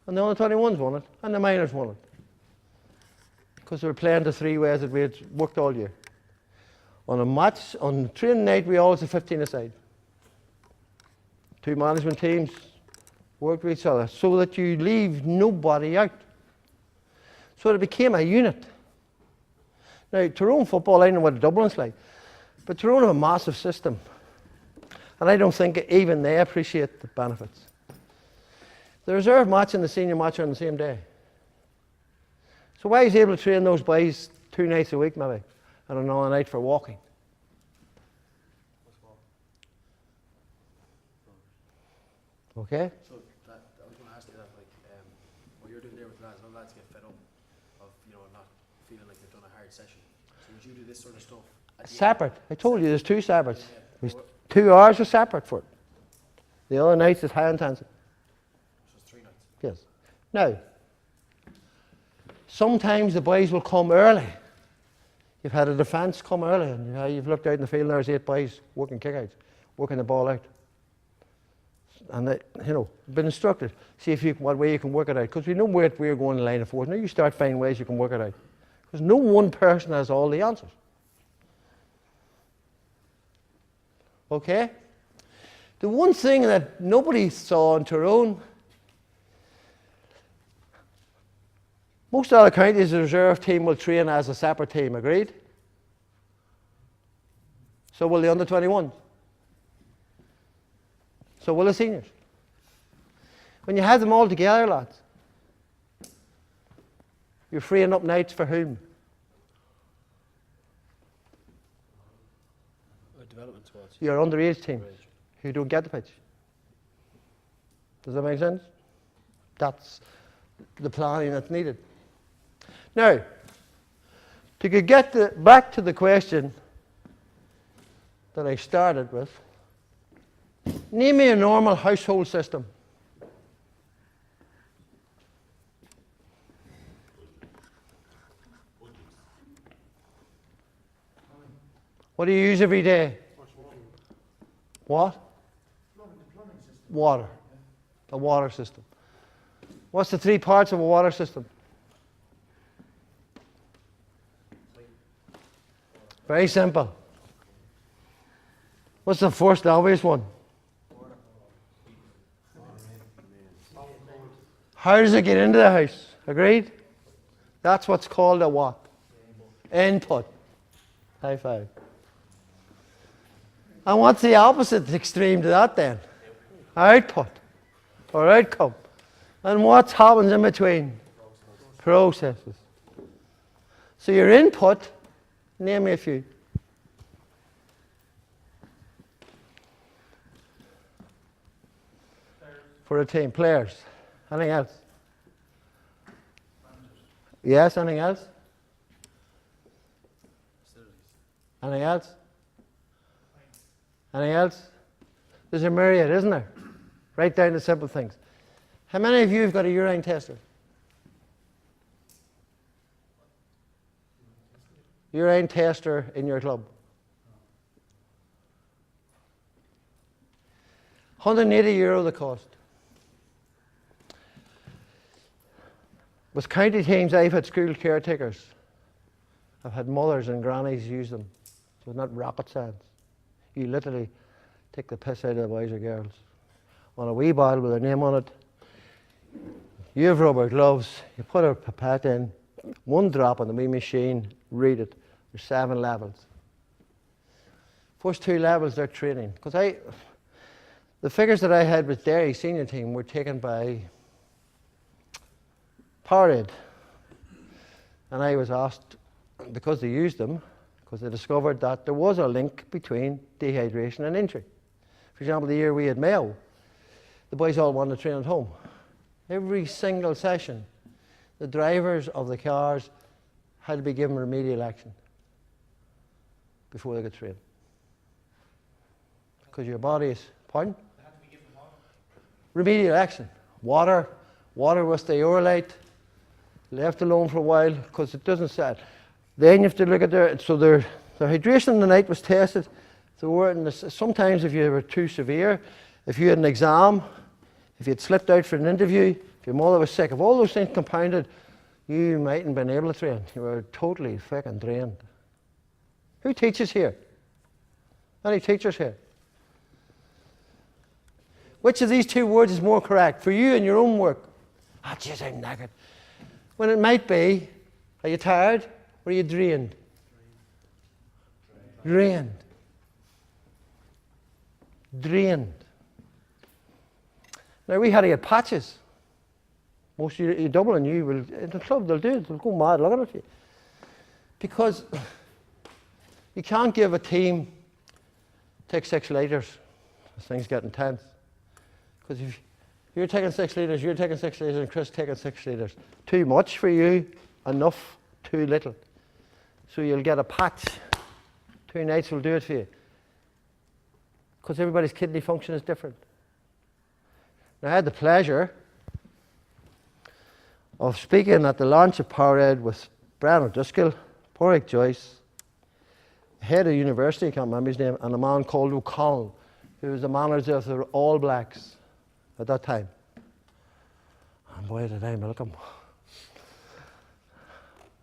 and the under-21s won it, and the minors won it. Because they were playing the 3 ways that we had worked all year. On a match, on training night, we always had 15 aside. 2 management teams worked with each other so that you leave nobody out. So it became a unit. Now, Tyrone football, I know what Dublin's like, but Tyrone have a massive system. And I don't think even they appreciate the benefits. The reserve match and the senior match are on the same day. So why is he able to train those boys 2 nights a week maybe, and another night for walking? Okay? So that, I was going to ask you that, like, what you're doing there with lads, no lads get fed up of, not feeling like they've done a hard session. So would you do this sort of stuff at the Separate. I told you there's 2 separates. end? There's So 2 hours are separate for it. The other nights is high intensity. it's 3 nights. Yes. Now, sometimes the boys will come early. You've had a defence come early, and you've looked out in the field and there's 8 boys working kickouts, working the ball out. And they, been instructed. See what way you can work it out. Because we know where we're going in line of force. Now you start finding ways you can work it out. Because no one person has all the answers. Okay? The one thing that nobody saw in Tyrone, most other counties, the reserve team will train as a separate team, agreed? So will the under-21s. So will the seniors. When you have them all together, lads, you're freeing up nights for whom? Development squads. Your underage team who don't get the pitch. Does that make sense? That's the planning that's needed. Now, to get back to the question that I started with, name me a normal household system. What do you use every day? What? Water. A water system. What's the 3 parts of a water system? Very simple. What's the first obvious one? How does it get into the house? Agreed? That's what's called a what? Input. High five. And what's the opposite extreme to that then? Output or outcome. And what happens in between? Processes. So your input, name me a few. For a team, players. Anything else? Yes, anything else? Anything else? Anything else? There's a myriad, isn't there? Right down to simple things. How many of you have got a urine tester? Urine tester in your club? €180 the cost. With county teams, I've had school caretakers. I've had mothers and grannies use them. So it's not rocket science. You literally take the piss out of the boys or girls. On a wee bottle with their name on it. You have rubber gloves. You put a pipette in. 1 drop on the wee machine. Read it. There's 7 levels. First 2 levels, they're training. Because the figures that I had with Derry senior team were taken by Powerade. And I was asked, because they used them, because they discovered that there was a link between dehydration and injury. For example, the year we had Mayo, the boys all wanted to train at home. Every single session, the drivers of the cars had to be given remedial action before they could train. Because your body is, pardon? They have to be given what? Remedial action. Water with the stearate, left alone for a while because it doesn't set. Then you have to look at their hydration in the night was tested. Sometimes if you were too severe, if you had an exam, if you had slipped out for an interview, if your mother was sick, if all those things compounded, you mightn't have been able to train. You were totally fucking drained. Who teaches here? Any teachers here? Which of these 2 words is more correct for you in your own work? Ah, jeez, I'm knackered. When it might be, are you tired or are you drained? Drained. Drained. Now we had to get patches. Most of you Dublin, you will, in the club, they'll do it. They'll go mad looking at you. Because you can't give a team, take 6 litres, as things get intense. Because if you're taking 6 litres, you're taking 6 litres, and Chris taking 6 litres. Too much for you, enough, too little. So you'll get a patch. 2 nights will do it for you. Because everybody's kidney function is different. Now, I had the pleasure of speaking at the launch of Powerade with Brian O'Driscoll, Porrick Joyce, head of university, I can't remember his name, and a man called O'Connell, who was the manager of the All Blacks at that time. And boy, did I milk him.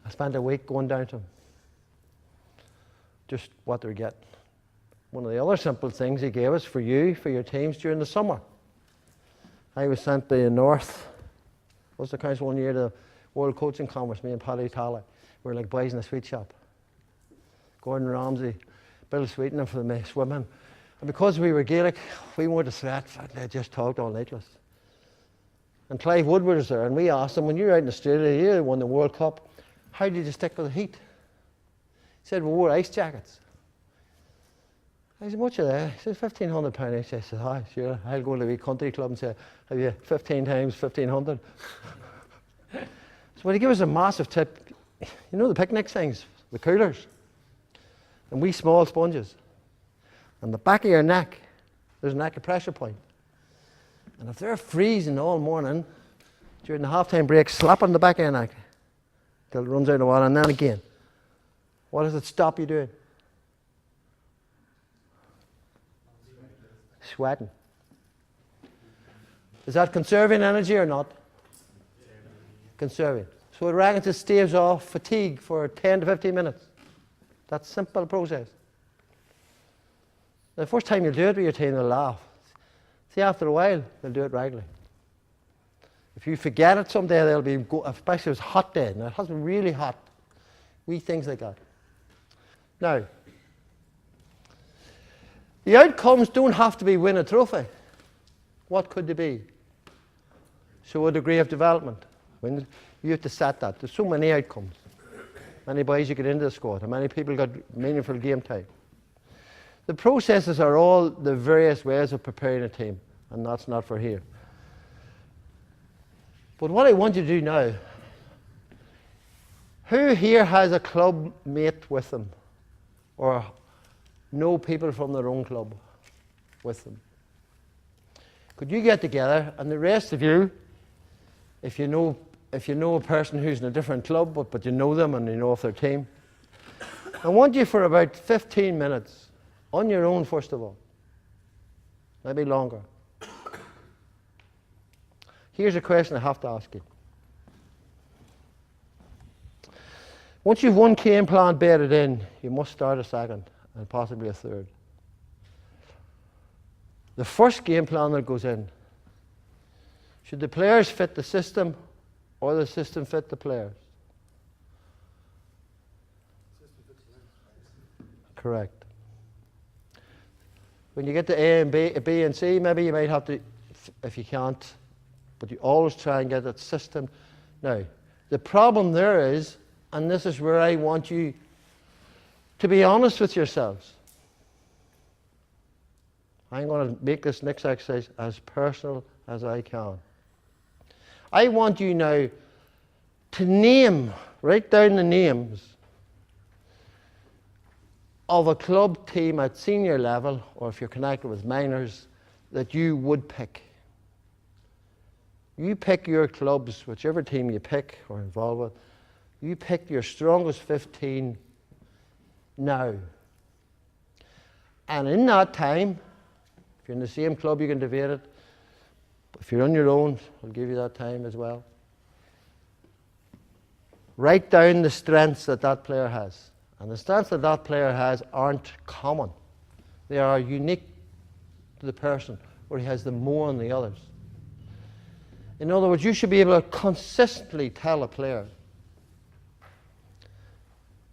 I spent a week going down to him. Just what they're getting. One of the other simple things he gave us for you, for your teams during the summer. I was sent to the North, was the council one year, to the World Coaching Conference, me and Paddy Talley. We were like boys in a sweet shop. Gordon Ramsay, Bill Sweetener for the swimming. And because we were Gaelic, we weren't a threat. They just talked all night to us. And Clive Woodward was there, and we asked him, when you were out in Australia, you won the World Cup, how did you stick with the heat? He said, we wore ice jackets. I said, much of that? He said, £1,500 each. I said, hi, sure, I'll go to the wee country club and say, have you 15 times 1,500? So when he gave us a massive tip, you know the picnic things, the coolers, and wee small sponges. On the back of your neck, there's an acupressure point. And if they're freezing all morning, during the half-time break, slap on the back of your neck till it runs out of water, and then again. What does it stop you doing? Sweating. Is that conserving energy or not? Conserving. So it reckons it staves off fatigue for 10 to 15 minutes. That's a simple process. The first time you do it with your team, they'll laugh. See, after a while, they'll do it regularly. If you forget it someday, they'll be, especially if it's a hot day, and it has been really hot. Wee things like that. Now, the outcomes don't have to be win a trophy. What could they be? Show a degree of development. When you have to set that. There's so many outcomes. Many boys you get into the squad, and many people got meaningful game time. The processes are all the various ways of preparing a team, and that's not for here. But what I want you to do now, who here has a club mate with them, or know people from their own club with them? Could you get together, and the rest of you, if you know a person who's in a different club, but you know them and you know of their team, I want you for about 15 minutes, on your own first of all, maybe longer. Here's a question I have to ask you. Once you've one game plan bedded in, you must start a second and possibly a third. The first game plan that goes in, should the players fit the system or the system fit the players? Correct. When you get to A and B and C, maybe you might have to, if you can't, but you always try and get that system. Now, the problem there is, and this is where I want you to be honest with yourselves. I'm going to make this next exercise as personal as I can. I want you now to name, write down the names of a club team at senior level, or if you're connected with minors, that you would pick. You pick your clubs, whichever team you pick or involved with, you pick your strongest 15 now. And in that time, if you're in the same club, you can debate it. If you're on your own, I'll give you that time as well. Write down the strengths that that player has. And the strengths that that player has aren't common. They are unique to the person, or he has them more than the others. In other words, you should be able to consistently tell a player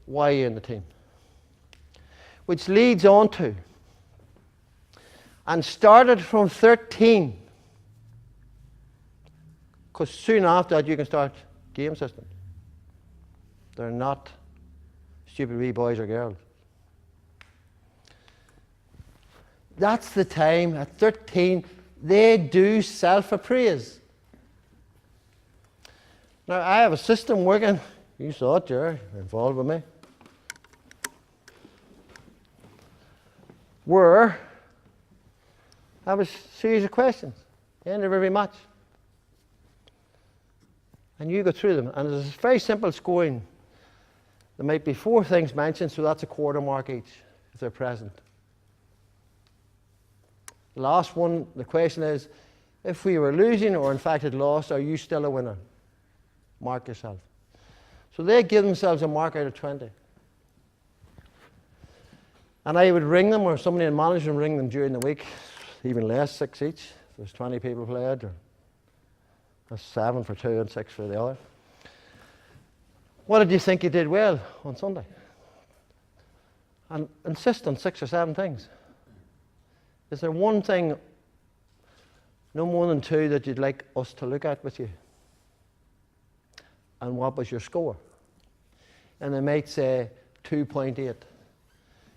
why you're in the team. Which leads on to, and started from 13, Because soon after that, you can start game systems. They're not stupid wee boys or girls. That's the time, at 13, they do self-appraise. Now, I have a system working. You saw it, Jerry, involved with me. Where I have a series of questions at the end of every match. And you go through them. And there's very simple scoring. There might be 4 things mentioned, so that's a quarter mark each, if they're present. The last one, the question is, if we were losing or in fact had lost, are you still a winner? Mark yourself. So they give themselves a mark out of 20. And I would ring them, or somebody in management would ring them during the week, even less, 6 each. If there's 20 people played, or that's 7 for 2 and 6 for the other. What did you think you did well on Sunday? And insist on 6 or 7 things. Is there one thing, no more than 2, that you'd like us to look at with you? And what was your score? And they might say 2.8.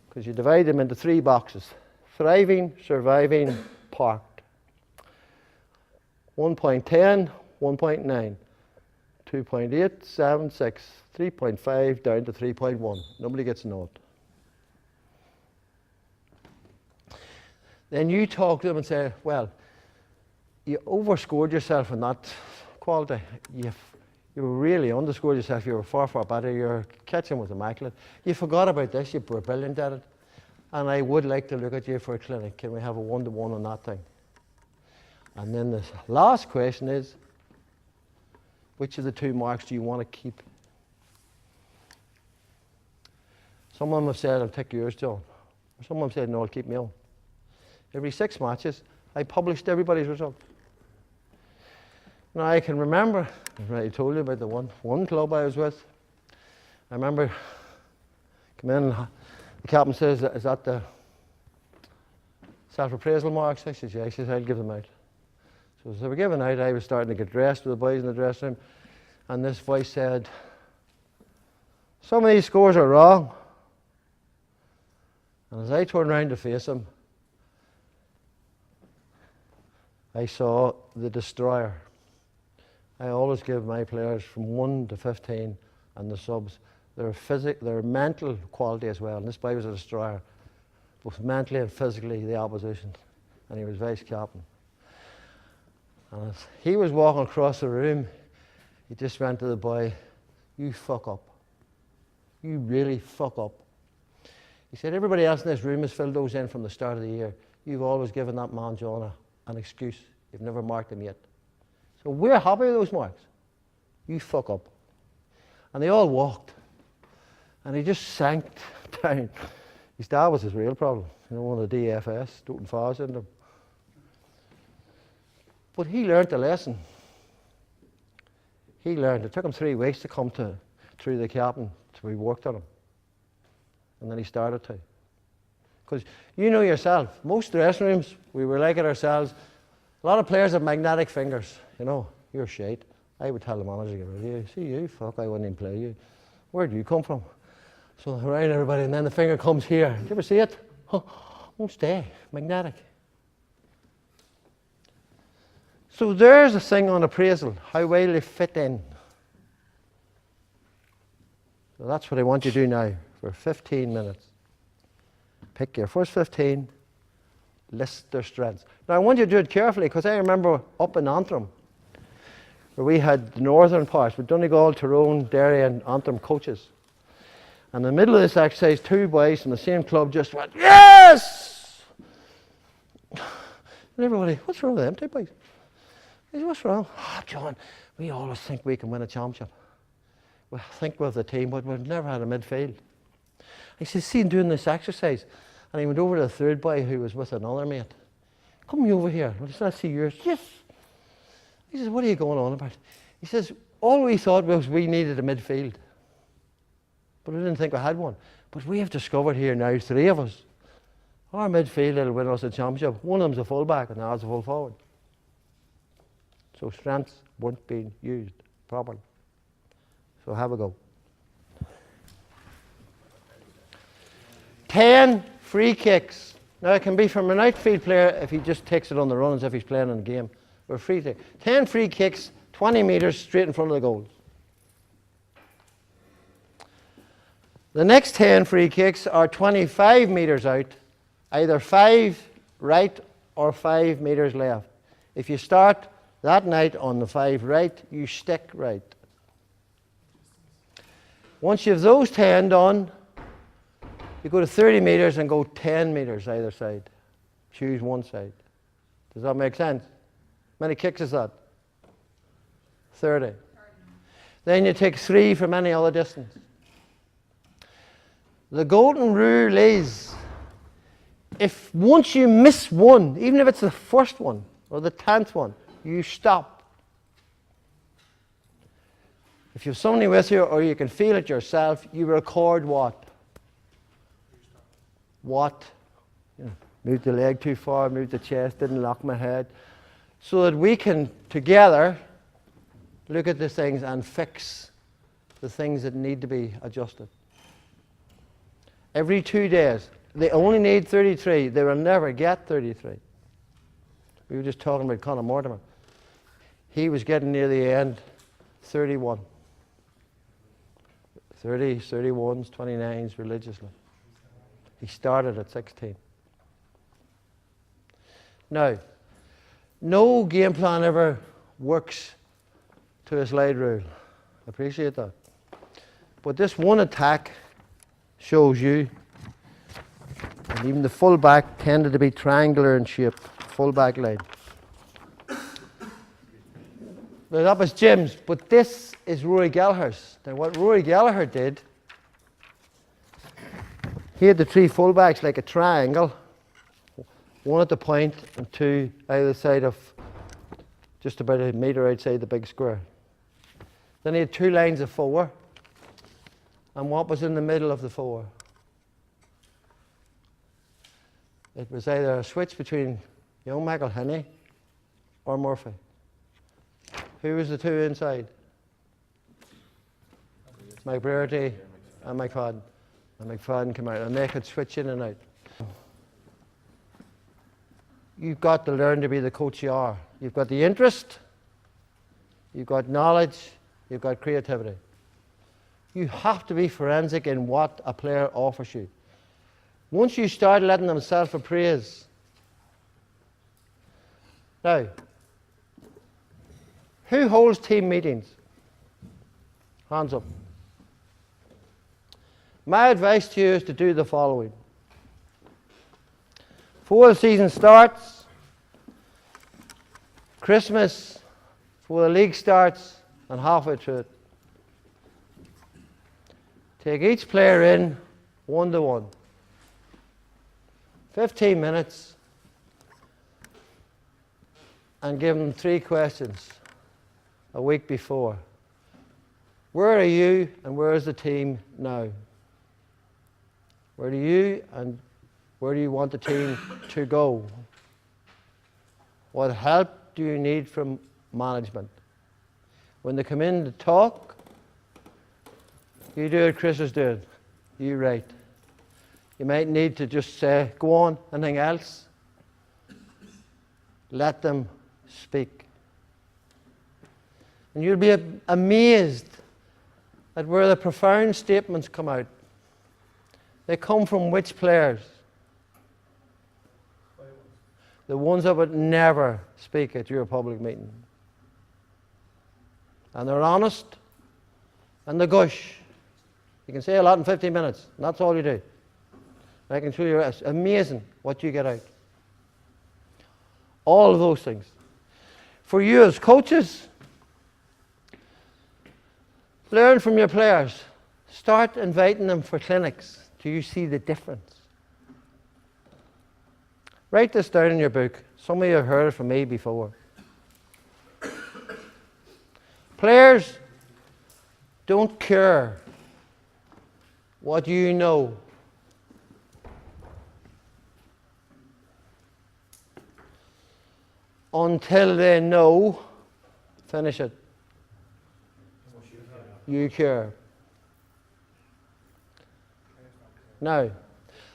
Because you divide them into 3 boxes. Thriving, surviving, parked. 1.10, 1.9. 2.8, 7, 6, 3.5 down to 3.1. Nobody gets a note. Then you talk to them and say, well, you overscored yourself in that quality. You really underscored yourself. You were far, far better. Your catching was immaculate. You forgot about this. You were brilliant at it. And I would like to look at you for a clinic. Can we have a one-to-one on that thing? And then the last question is, which of the 2 marks do you want to keep? Some of them have said, I'll take yours, John. Or some of them said, no, I'll keep my own. Every 6 matches, I published everybody's result. Now, I can remember, I've already told you about the one club I was with. I remember coming in, the captain says, is that the self-appraisal marks? I said, yeah. He says, I'll give them out. So as they were given out, I was starting to get dressed with the boys in the dressing room, and this voice said, some of these scores are wrong. And as I turned around to face him, I saw the destroyer. I always give my players from 1 to 15 and the subs their mental quality as well. And this boy was a destroyer, both mentally and physically, the opposition. And he was vice captain. And as he was walking across the room, he just went to the boy, you fuck up. You really fuck up. He said, everybody else in this room has filled those in from the start of the year. You've always given that man, John, an excuse. You've never marked him yet. So we're happy with those marks. You fuck up. And they all walked. And he just sank down. His dad was his real problem. You know, one of the DFS, Doten Far syndrome. But he learned the lesson. He learned. It took him 3 weeks to come through the captain, so we worked on him. And then he started to. Because you know yourself, most dressing rooms, we were like it ourselves. A lot of players have magnetic fingers. You know, you're shite. I would tell the manager, get rid of you. See you, fuck, I wouldn't even play you. Where do you come from? So around everybody, and then the finger comes here. Do you ever see it? Oh, won't stay. Magnetic. So there's a thing on appraisal, how well they fit in. So that's what I want you to do now for 15 minutes. Pick your first 15, list their strengths. Now I want you to do it carefully, because I remember up in Antrim, where we had the northern parts, with Donegal, Tyrone, Derry and Antrim coaches. And in the middle of this exercise, 2 boys from the same club just went, yes! And everybody, what's wrong with them 2 boys? I said, what's wrong? Oh, John, we always think we can win a championship. We think we're the team, but we've never had a midfield. I said, see him doing this exercise. And he went over to the 3rd boy who was with another mate. Come over here. Well, I see yours. Yes. He says, what are you going on about? He says, all we thought was we needed a midfield. But we didn't think we had one. But we have discovered here now, 3 of us. Our midfield will win us a championship. One of them's a full back and the other's a full forward. So strengths weren't being used properly. So have a go. 10 free kicks. Now it can be from an outfield player if he just takes it on the runs if he's playing in the game. Or free kick. 10 free kicks, 20 metres straight in front of the goals. The next 10 free kicks are 25 metres out, either 5 right or 5 metres left. If you start that night on the 5 right, you stick right. Once you have those 10 done, you go to 30 metres and go 10 metres either side. Choose one side. Does that make sense? How many kicks is that? 30. Then you take 3 from any other distance. The golden rule is, if once you miss one, even if it's the first one or the 10th one, you stop. If you have somebody with you or you can feel it yourself, you record what? What? You know, moved the leg too far, moved the chest, didn't lock my head. So that we can together look at the things and fix the things that need to be adjusted. Every 2 days. They only need 33. They will never get 33. We were just talking about Conor Mortimer. He was getting near the end, 31. 30s, 31s, 29s religiously. He started at 16. Now, no game plan ever works to a slide rule. I appreciate that. But this one attack shows you, and even the full back tended to be triangular in shape, full back line. Now that was Jim's, but this is Rory Gallagher's. Now what Rory Gallagher did, he had the 3 fullbacks like a triangle, one at the point and 2 either side of, just about a metre outside the big square. Then he had 2 lines of 4. And what was in the middle of the 4? It was either a switch between young McElhinney or Murphy. Who was the 2 inside? McBrearty and McFadden. And McFadden came out, and they could switch in and out. You've got to learn to be the coach you are. You've got the interest, you've got knowledge, you've got creativity. You have to be forensic in what a player offers you. Once you start letting them self-appraise. Now, who holds team meetings? Hands up. My advice to you is to do the following. Before the season starts, Christmas, before the league starts, and halfway through it, take each player in one-to-one. 15 minutes, and give them 3 questions a week before. Where are you and where is the team now? Where do you and where do you want the team to go? What help do you need from management? When they come in to talk, you do what Chris is doing. You write. You might need to just say, go on, anything else? Let them speak. And you'll be amazed at where the profound statements come out. They come from which players? The ones that would never speak at your public meeting. And they're honest, and they gush. You can say a lot in 15 minutes, and that's all you do. I can show you, it's amazing what you get out. All of those things. For you as coaches, learn from your players. Start inviting them for clinics. Do you see the difference? Write this down in your book. Some of you have heard it from me before. Players don't care what you know. Until they know Finish it. You care. Now,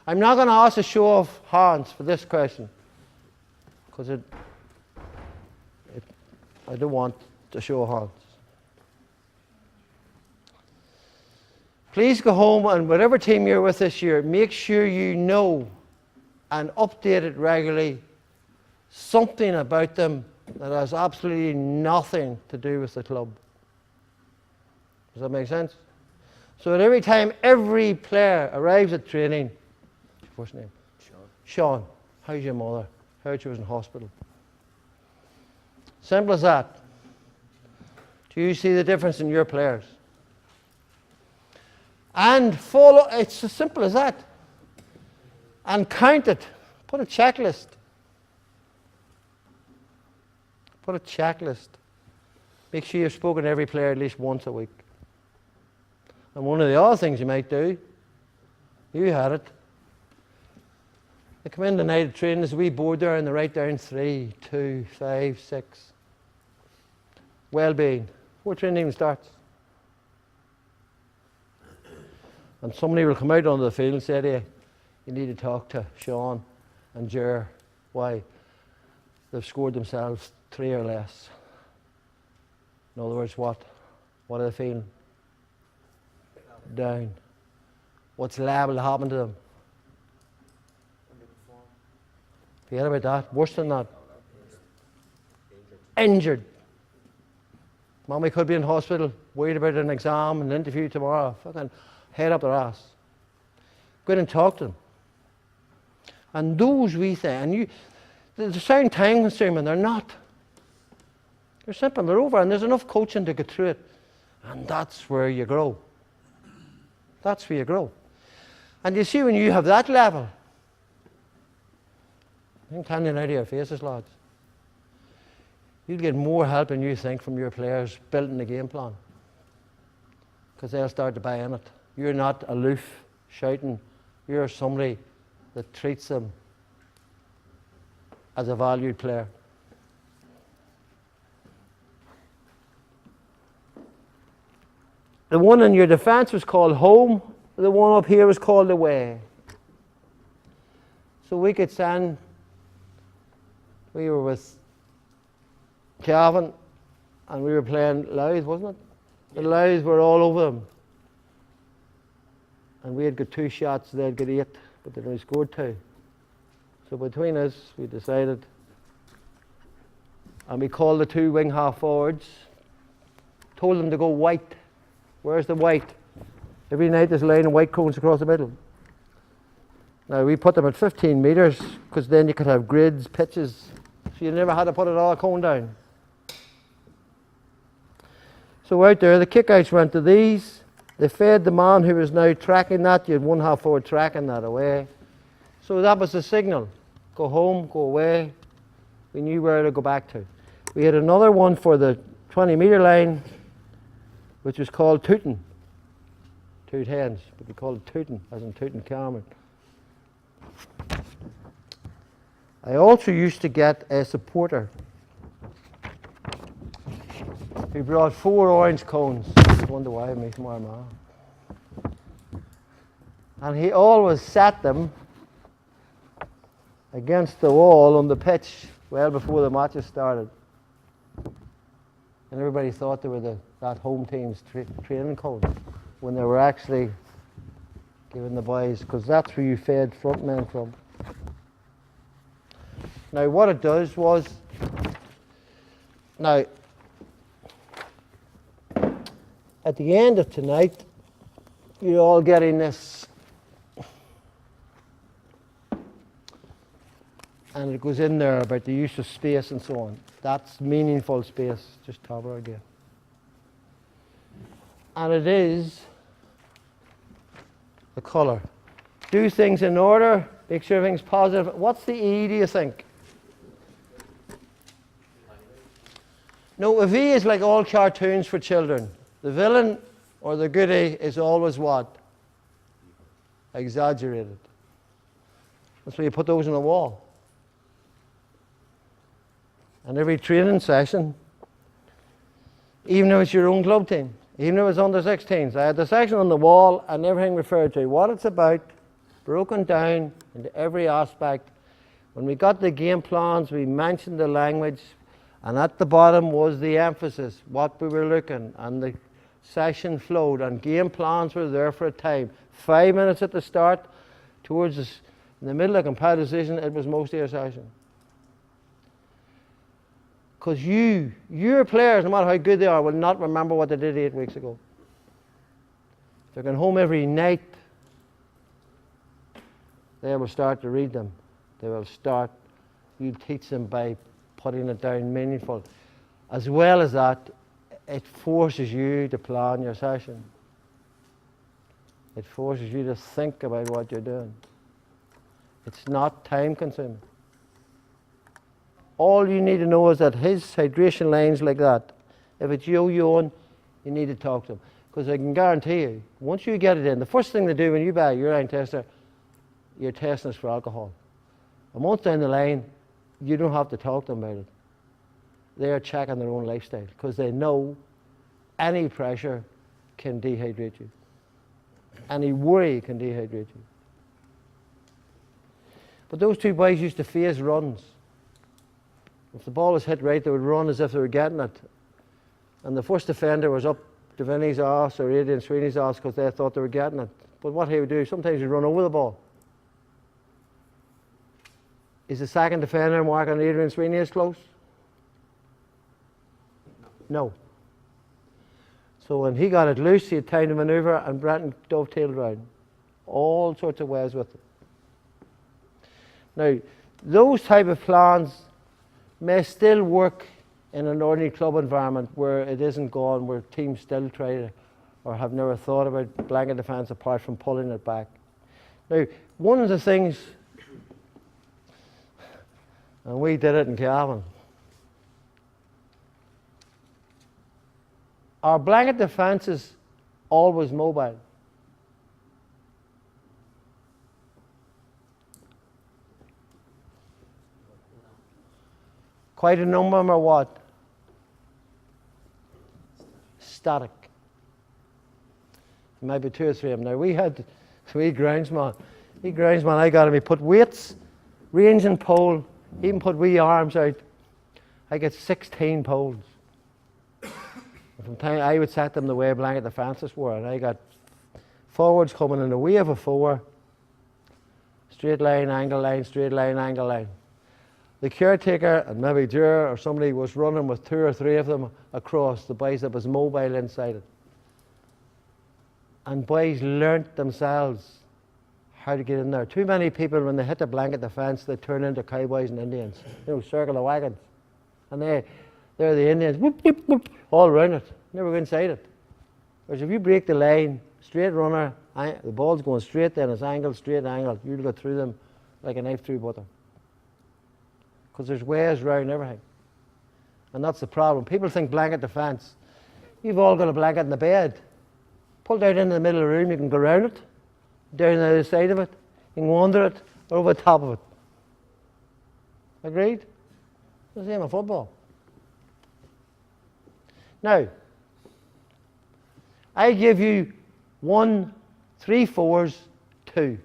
I'm not going to ask a show of hands for this question, because I don't want to show of hands. Please go home and whatever team you're with this year, make sure you know and update it regularly something about them that has absolutely nothing to do with the club. Does that make sense? So that every time every player arrives at training, what's your first name? Sean. How's your mother? Heard she was in hospital. Simple as that. Do you see the difference in your players? And follow, it's as simple as that. And count it. Put a checklist. Put a checklist. Make sure you've spoken to every player at least once a week. And one of the other things you might do, you had it. They come in the night of training, there's a wee board there and they write down 3, 2, 5, 6. Well-being. Before training even starts. And somebody will come out onto the field and say to you, you need to talk to Sean and Ger. Why? They've scored themselves 3 or less. In other words, what? What are they feeling? Down. What's liable to happen to them? Forget about that. Worse than that. Injured. Mommy could be in hospital, worried about an exam, an interview tomorrow. Fucking head up their ass. Go in and talk to them. And those wee things, and they sound time consuming, they're not. They're simple, they're over, and there's enough coaching to get through it. And that's where you grow. That's where you grow. And you see, when you have that level, I'm telling you out of your faces, lads, you'll get more help than you think from your players building the game plan. Because they'll start to buy in it. You're not aloof, shouting. You're somebody that treats them as a valued player. The one in your defence was called home. The one up here was called away. So we could send, we were with Calvin and we were playing Louth, wasn't it? The Louth were all over them. And we had got 2 shots, they'd got 8, but they'd only scored 2. So between us, we decided, and we called the 2 wing half forwards, told them to go white. Where's the white? Every night there's a line of white cones across the middle. Now we put them at 15 metres, because then you could have grids, pitches, so you never had to put it all cone down. So out there, the kickouts went to these. They fed the man who was now tracking that. You had 1 half forward tracking that away. So that was the signal. Go home, go away. We knew where to go back to. We had another one for the 20-metre line, which was called Tootin. Toot hens, but we called it Tootin, as in Tutankhamun. I also used to get a supporter who brought 4 orange cones. I wonder why it makes more mad. And he always sat them against the wall on the pitch well before the matches started. And everybody thought they were that home team's training cone when they were actually giving the boys, because that's where you fed front men from. Now what it does was, now at the end of tonight, you're all getting this, and it goes in there about the use of space and so on. That's meaningful space, just top it again. And it is the colour. Do things in order, make sure everything's positive. What's the E, do you think? No, a V is like all cartoons for children. The villain or the goodie is always what? Exaggerated. That's why you put those on the wall. And every training session, Even though it's your own club team, even though it's under 16s. I had the section on the wall and everything referred to, what it's about, broken down into every aspect. When we got the game plans, we mentioned the language, and at the bottom was the emphasis, what we were looking, and the session flowed, and game plans were there for a time. 5 minutes at the start, towards us, in the middle of competition, it was most of your session. Because your players, no matter how good they are, will not remember what they did 8 weeks ago. They're going home every night. They will start to read them. They will start, you teach them by putting it down meaningful. As well as that, it forces you to plan your session. It forces you to think about what you're doing. It's not time consuming. All you need to know is that his hydration line's like that. If it's yo-yoing, you need to talk to him. Because I can guarantee you, once you get it in, the first thing they do when you buy a urine tester, you're testing us for alcohol. And once down the line, you don't have to talk to them about it. They are checking their own lifestyle because they know any pressure can dehydrate you. Any worry can dehydrate you. But those two boys used to face runs. If the ball was hit right, they would run as if they were getting it. And the first defender was up to Vinny's arse or Adrian Sweeney's arse because they thought they were getting it. But what he would do, sometimes he'd run over the ball. Is the second defender marking Adrian Sweeney as close? No. So when he got it loose, he had time to manoeuvre, and Brenton dovetailed round. All sorts of ways with it. Now, those type of plans may still work in an ordinary club environment where it isn't gone, where teams still try to, or have never thought about blanket defence apart from pulling it back. Now, one of the things, and we did it in Cavan, our blanket defence is always mobile. Quite a number of them are what? Static. Maybe 2 or 3 of them. Now we had 3 groundsmen. He groundsman, I got him, he put weights, range and pole, even put wee arms out. I get 16 poles. From time I would set them the way blanket defences were, and I got forwards coming in a wave of 4, straight line, angle line, straight line, angle line. The caretaker and maybe Ger or somebody was running with 2 or 3 of them across, the boys that was mobile inside it. And boys learnt themselves how to get in there. Too many people, when they hit the blanket defence, they turn into cowboys and Indians. You know, circle the wagons. And they're the Indians, whoop, whoop, whoop, all around it. Never go inside it. Whereas if you break the line, straight runner, the ball's going straight, then it's angled, straight angled. You'll go through them like a knife through butter. Because there's ways around everything. And that's the problem. People think blanket defence. You've all got a blanket in the bed. Pulled out into the middle of the room, you can go around it, down the other side of it, you can go under it, or over the top of it. Agreed? The same in football. Now, I give you 1, 3 fours, 2.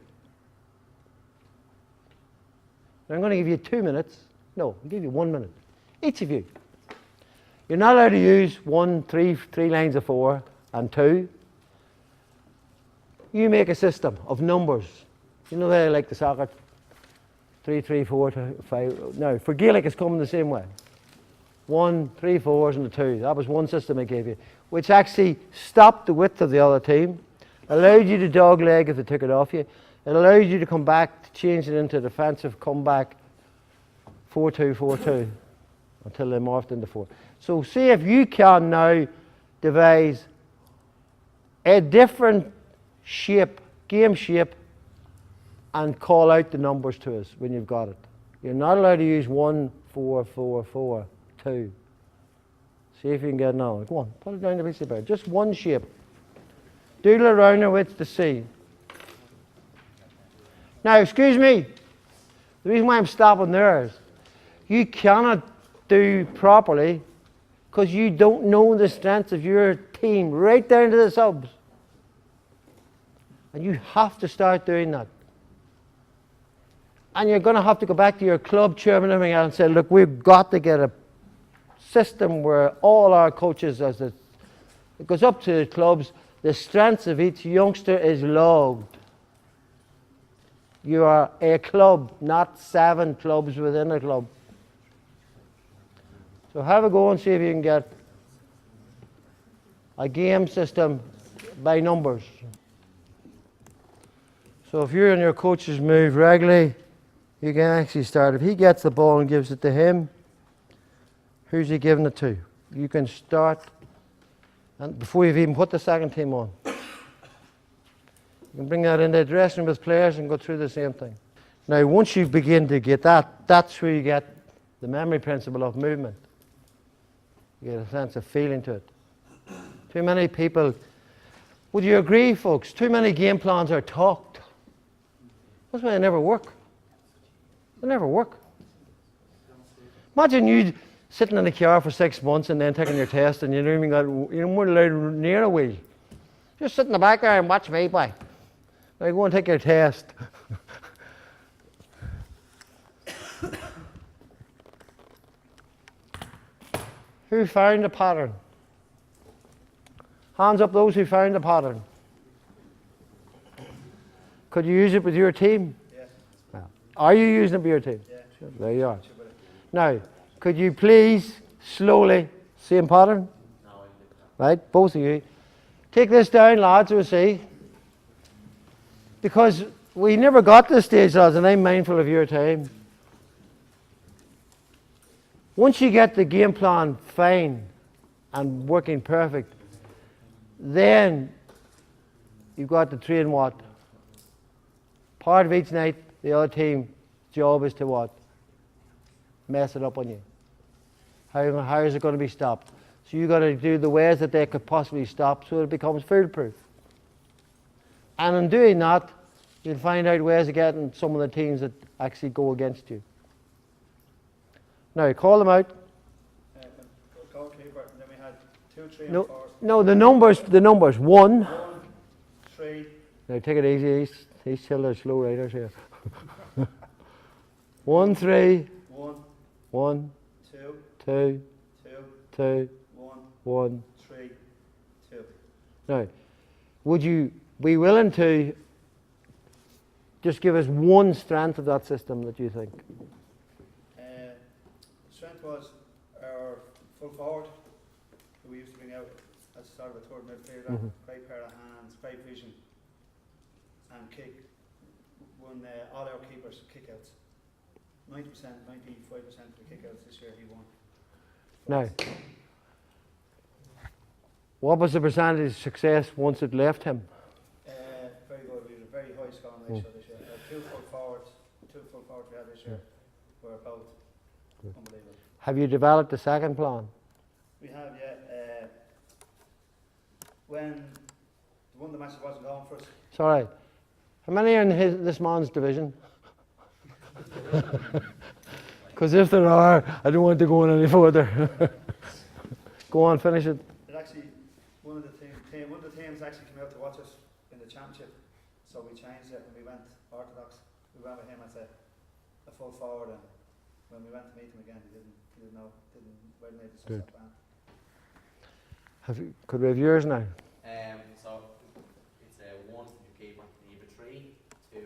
Now I'm going to give you 2 minutes. No, I'll give you 1 minute. Each of you. You're not allowed to use 3 lines of 4 and 2. You make a system of numbers. You know they like the soccer. 3, 3, 4, 2, 5. No, for Gaelic it's coming the same way. 1, 3 fours and a 2. That was one system I gave you, which actually stopped the width of the other team, allowed you to dog leg if they took it off you. It allowed you to come back, to change it into defensive comeback 4-2, 4-2, until they morphed into 4. So see if you can now devise a different shape, game shape, and call out the numbers to us when you've got it. You're not allowed to use 1, 4, 4, 4, 2. See if you can get another one. Go on, put it down the piece of paper. Just one shape. Doodle around it with the C. Now, excuse me. The reason why I'm stopping there is you cannot do properly because you don't know the strengths of your team right down to the subs. And you have to start doing that. And you're going to have to go back to your club chairman and everything else and say, look, we've got to get a system where all our coaches, as it goes up to the clubs, the strengths of each youngster is logged. You are a club, not 7 clubs within a club. So have a go and see if you can get a game system by numbers. So if you're in your coach's move regularly, you can actually start. If he gets the ball and gives it to him, who's he giving it to? You can start, and before you've even put the second team on. You can bring that into the dressing room with players and go through the same thing. Now, once you begin to get that, that's where you get the memory principle of movement. You get a sense of feeling to it. Too many people, would you agree, folks? Too many game plans are talked. That's why they never work. They never work. Imagine you sitting in the car for 6 months and then taking your test and you weren't allowed near a wheel. Just sit in the back there and watch me, boy. Now go and take your test. Who found the pattern? Hands up those who found the pattern. Could you use it with your team? Yes. No. Are you using it with your team? Yeah. Sure. There you are. Now, could you please slowly, same pattern? No, I did not. Right, both of you. Take this down, lads, we'll see. Because we never got to this stage, lads, and I'm mindful of your time. Once you get the game plan fine and working perfect, then you've got to train what? Part of each night, the other team's job is to what? Mess it up on you. How is it going to be stopped? So you've got to do the ways that they could possibly stop so it becomes foolproof. And in doing that, you'll find out ways of getting some of the teams that actually go against you. Now, call them out. Goalkeeper, and then we had 2, 3, No, and 4. no, the numbers. 1. 1, 3, Now take it easy. He's still a slow riders here. 1, 3, 1, 1, 2, 2, 2, 2, 1, 1. 3, 2. Now, would you be willing to just give us one strength of that system that you think? Strength was our full forward, who we used to bring out as sort of a third midfielder, great pair of hands, great vision, and kick. Won all our keepers kick-outs. 90%, 95% of the kick-outs this year he won. Now, what was the percentage of success once it left him? Very good. We had a very high scoring ratio this year. 2 full forwards we had this year were both unbelievable. Have you developed a second plan? We have, yeah. When the one of the matches wasn't going for us, It's all right. How many are in this man's division? Because if there are, I don't want to go on any further. Go on, finish it. it actually one of the teams actually came out to watch us in the championship, so we changed it and we went orthodox. We went with him as a full forward, and when we went to meet him again, he wasn't able to such Good. that plan. Could we have yours now? So it's a 1 for your keeper. You have a 3, 2,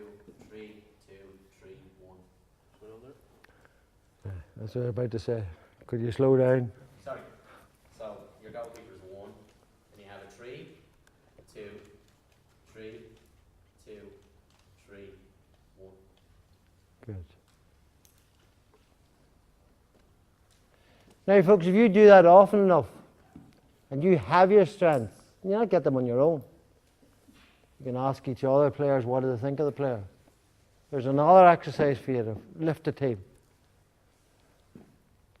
3, 2, 3, 1. That's what I was about to say. Could you slow down? Sorry. So your goalkeeper is 1, and you have a 3, 2, 3, 2, 3, 1. Good. Now, folks, if you do that often enough, and you have your strengths, you don't get them on your own. You can ask each other players, what do they think of the player? There's another exercise for you to lift the team.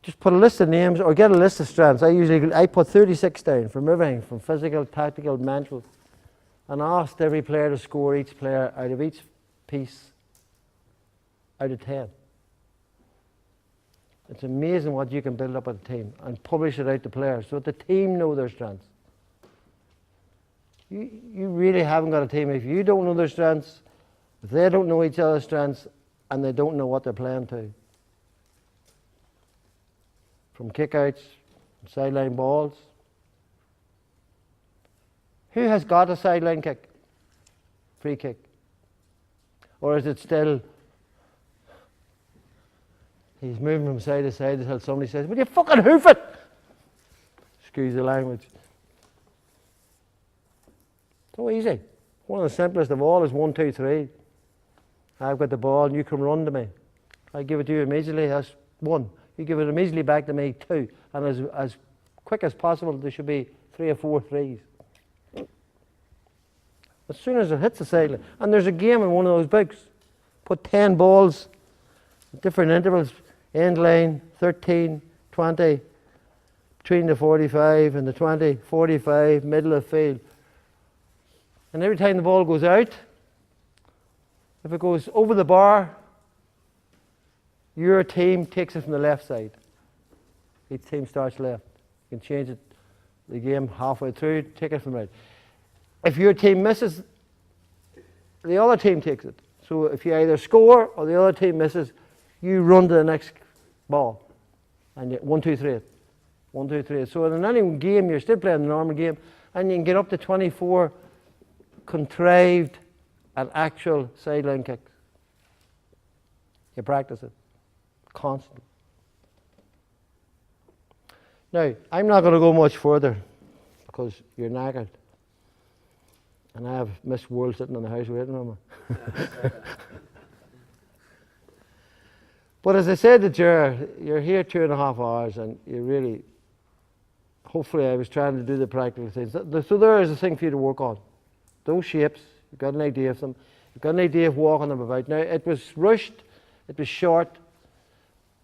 Just put a list of names or get a list of strengths. I put 36 down from everything, from physical, tactical, mental, and asked every player to score each player out of each piece out of 10. It's amazing what you can build up as a team and publish it out to players so that the team know their strengths. You really haven't got a team if you don't know their strengths, if they don't know each other's strengths, and they don't know what they're playing to. From kickouts, sideline balls. Who has got a sideline kick? Free kick. Or is it still, he's moving from side to side until somebody says, will you fucking hoof it? Excuse the language. So easy. One of the simplest of all is 1, 2, 3. I've got the ball and you can run to me. I give it to you immediately, that's 1. You give it immediately back to me, 2. And as quick as possible, there should be 3 or 4 threes. As soon as it hits the sideline. And there's a game in one of those books. Put 10 balls, different intervals, end line, 13, 20, between the 45 and the 20, 45, middle of the field. And every time the ball goes out, if it goes over the bar, your team takes it from the left side. Each team starts left. You can change it, the game halfway through, take it from right. If your team misses, the other team takes it. So if you either score or the other team misses, you run to the next ball. And 1, 2, 3 it. 1, 2, 3 it. So in any game, you're still playing the normal game, and you can get up to 24 contrived and actual sideline kicks. You practice it constantly. Now, I'm not going to go much further because you're knackered. And I have Miss World sitting in the house waiting on me. But as I said to Ger, you're here 2.5 hours and you really, hopefully I was trying to do the practical things. So there is a thing for you to work on. Those shapes, you've got an idea of them. You've got an idea of walking them about. Now, it was rushed, it was short,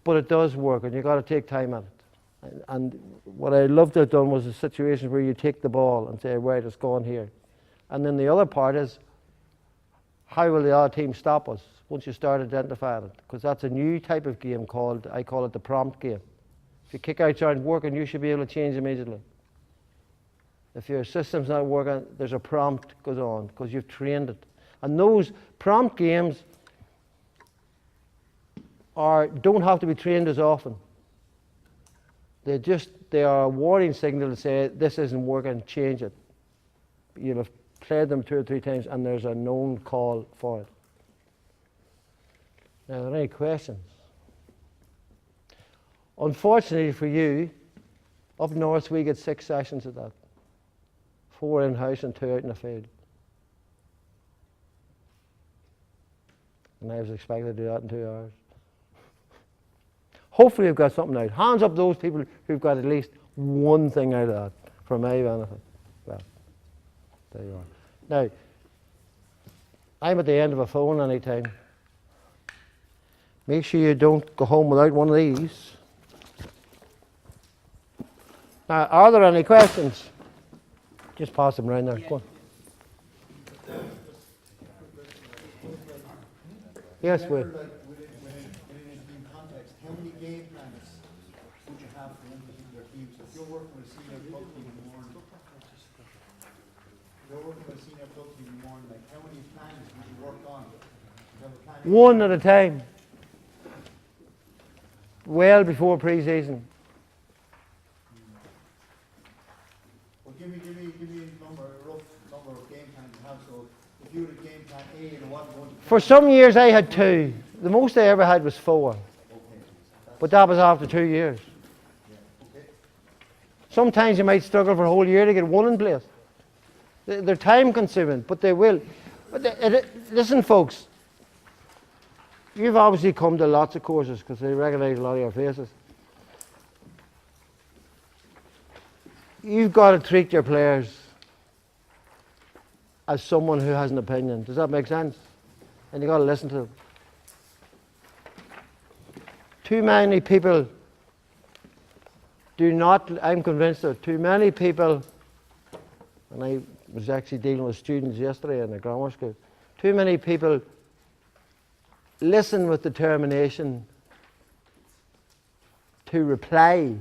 but it does work and you've got to take time at it. And what I loved to have done was a situation where you take the ball and say, right, it's gone here. And then the other part is, how will the other team stop us once you start identifying it? Because that's a new type of game called, I call it the prompt game. If your kickouts aren't working, you should be able to change immediately. If your system's not working, there's a prompt goes on because you've trained it. And those prompt games don't have to be trained as often. They are a warning signal to say, this isn't working, change it. You'll have played them 2 or 3 times and there's a known call for it. Now, are there any questions? Unfortunately for you, up north we get 6 sessions of that. 4 in-house and 2 out in the field. And I was expected to do that in 2 hours. Hopefully you've got something out. Hands up those people who've got at least one thing out of that for my benefit. Well, there you are. Now, I'm at the end of a phone anytime. Make sure you don't go home without one of these. Now, are there any questions? Just pass them around there. Go on. Yes, we. Remember, like, within a team context, how many game plans would you have for one particular team? So if you're working with a senior club team in the morning, like how many plans would you work on? You have a plan One at a time. Well before pre-season. Well, give me a rough number of game plans you have. So if you had a game plan A and it wasn't going to For some years I had 2. The most I ever had was 4. okay. But that was after 2 years. Okay. Sometimes you might struggle for a whole year to get one in place. They're time consuming, but they will. Listen, folks, you've obviously come to lots of courses because they recognise a lot of your faces. You've got to treat your players as someone who has an opinion. Does that make sense? And you've got to listen to them. Too many people do not, I'm convinced there are too many people, and I was actually dealing with students yesterday in a grammar school, too many people listen with determination to reply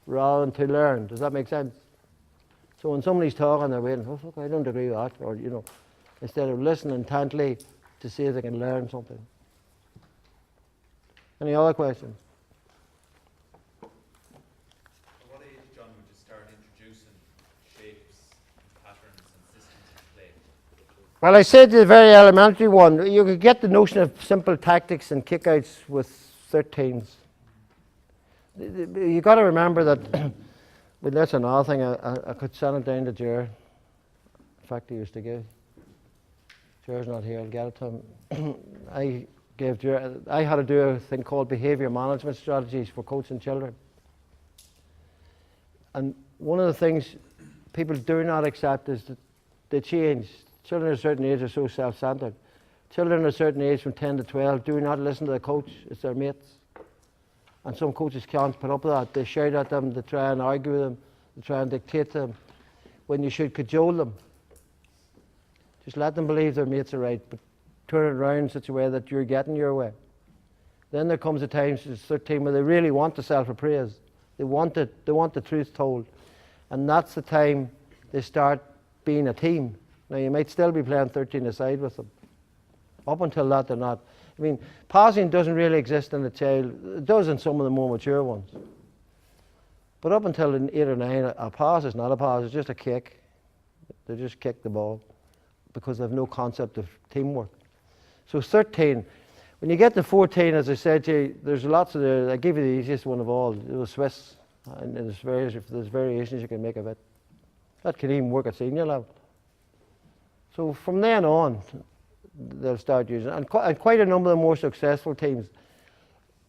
rather than to learn. Does that make sense? So when somebody's talking, they're waiting, oh, fuck, I don't agree with that, or, you know, instead of listening intently to see if they can learn something. Any other questions? At what age, John, would you start introducing shapes, patterns and systems into play? Well, I said the very elementary one, you could get the notion of simple tactics and kickouts with 13s. You've got to remember that, but that's another thing, I could send it down to Ger. In fact, he used to give. Ger's not here, I'll get it to him. I had to do a thing called behaviour management strategies for coaching children. And one of the things people do not accept is that they change. Children at a certain age are so self-centred. Children at a certain age from 10 to 12 do not listen to the coach, it's their mates. And some coaches can't put up with that. They shout at them, they try and argue with them, they try and dictate to them, when you should cajole them. Just let them believe their mates are right, but turn it around in such a way that you're getting your way. Then there comes a time, since 13, where they really want the self-appraise. They want the truth told. And that's the time they start being a team. Now, you might still be playing 13 aside with them. Up until that, they're not. I mean, passing doesn't really exist in a child. It does in some of the more mature ones. But up until 8 or 9, a pass is not a pass, it's just a kick. They just kick the ball because they have no concept of teamwork. So 13. When you get to 14, as I said to you, there's lots of I give you the easiest one of all. It was Swiss. And there's variations you can make of it. That can even work at senior level. So from then on, they'll start using it. And quite a number of the more successful teams,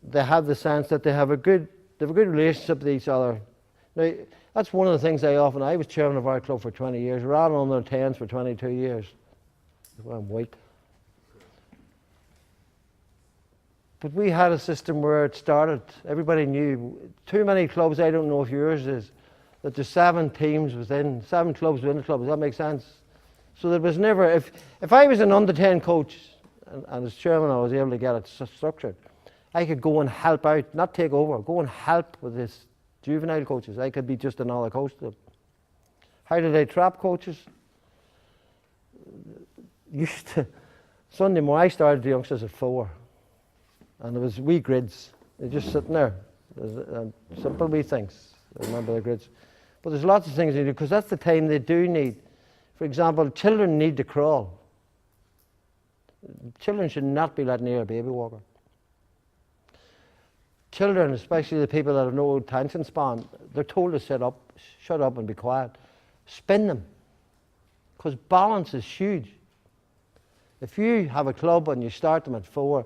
they have the sense that they have a good relationship with each other. Now, that's one of the things I was chairman of our club for 20 years, ran under 10s for 22 years. Well, I'm white. But we had a system where it started, everybody knew. Too many clubs, I don't know if yours is, that there's 7 teams within, 7 clubs within the club. Does that make sense? So there was never, if I was an under 10 coach, and as chairman I was able to get it structured, I could go and help out, not take over, go and help with this juvenile coaches. I could be just another coach to them. How did I trap coaches? Sunday morning, I started the youngsters at 4. And there was wee grids. They're just sitting there. Simple wee things. I remember the grids. But there's lots of things they do, because that's the time they do need. For example, children need to crawl. Children should not be let near a baby walker. Children, especially the people that have no attention span, they're told to sit up, shut up and be quiet. Spin them. Because balance is huge. If you have a club and you start them at 4,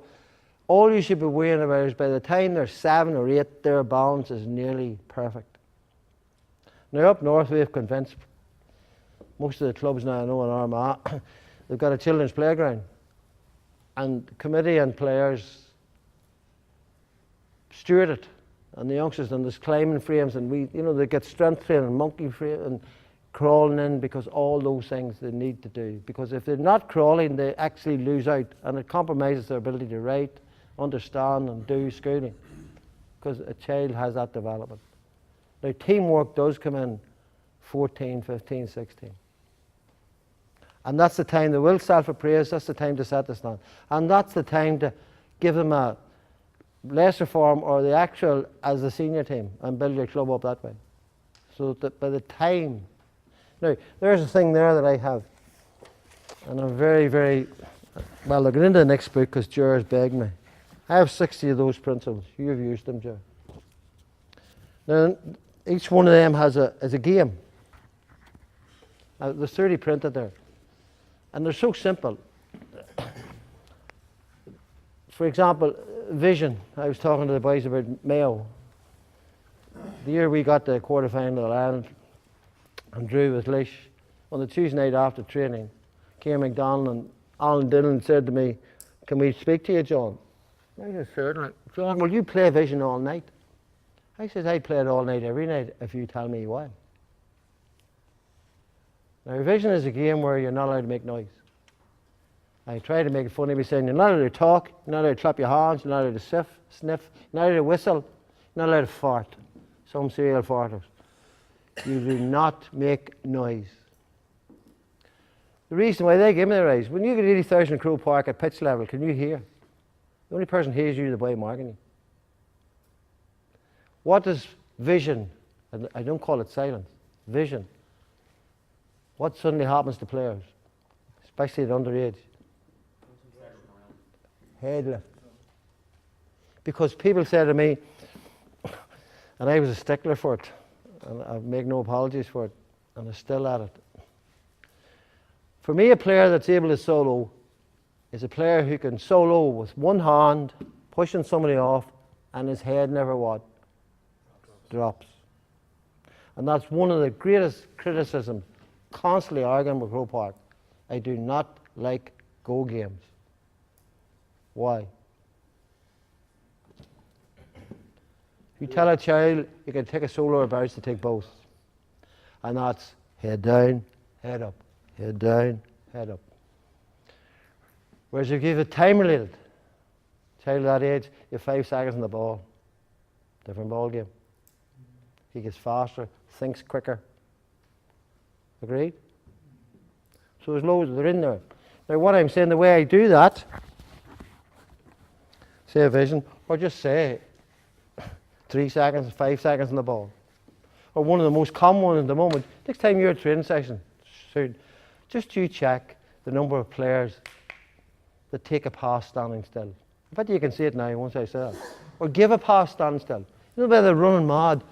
all you should be worrying about is by the time they're 7 or 8, their balance is nearly perfect. Now up north, we've convinced most of the clubs now I know in Armagh, they've got a children's playground. And the committee and players steward it. And the youngsters, and there's climbing frames, and they get strength training, monkey frame, and crawling in, because all those things they need to do. Because if they're not crawling, they actually lose out, and it compromises their ability to write, understand and do schooling, because a child has that development. Now teamwork does come in 14, 15, 16. And that's the time they will self-appraise, that's the time to set the stand. And that's the time to give them a lesser form or the actual as the senior team and build your club up that way. So that by the time, now there's a thing there that I have, and I'm very, very, well, I'll get into the next book because Jer's begged me. I have 60 of those principles. You've used them, Jer. Now, each one of them has a game. There's 30 printed there. And they're so simple. For example, vision. I was talking to the boys about Mayo. The year we got the quarter-final of Ireland and drew with Laois, on the Tuesday night after training, Ciarán McDonald and Alan Dillon said to me, "Can we speak to you, John?" I said, "Certainly." "John, will you play vision all night?" I said, "I play it all night, every night, if you tell me why." Now, vision is a game where you're not allowed to make noise. I try to make it funny by saying you're not allowed to talk, you're not allowed to clap your hands, you're not allowed to sniff, you're not allowed to whistle, Not allowed to fart. Some serial farters. You do not make noise. The reason why they give me the rise, when you get 80,000 Crow Park at pitch level, can you hear? The only person who hears you is the boy marking you. What does vision, and I don't call it silence, vision, what suddenly happens to players, especially at underage? Head lift. Because people say to me, and I was a stickler for it, and I make no apologies for it, and I'm still at it. For me, a player that's able to solo is a player who can solo with one hand, pushing somebody off, and his head never what? Drops. And that's one of the greatest criticisms, constantly arguing with Crow Park. I do not like go games. Why? If you tell a child you can take a solo or bounce to take both, and that's head down, head up, head down, head up. Whereas if you give it time related, child at that age, you have 5 seconds on the ball. Different ball game. He gets faster, thinks quicker. Agreed? So there's loads, they're in there. Now what I'm saying, the way I do that, say a vision, or just say 3 seconds, 5 seconds on the ball. Or one of the most common ones at the moment, next time you're at a training session, soon, just you check the number of players that take a pass standing still. I bet you can see it now once I say that. Or give a pass standing still. You know, they're running mad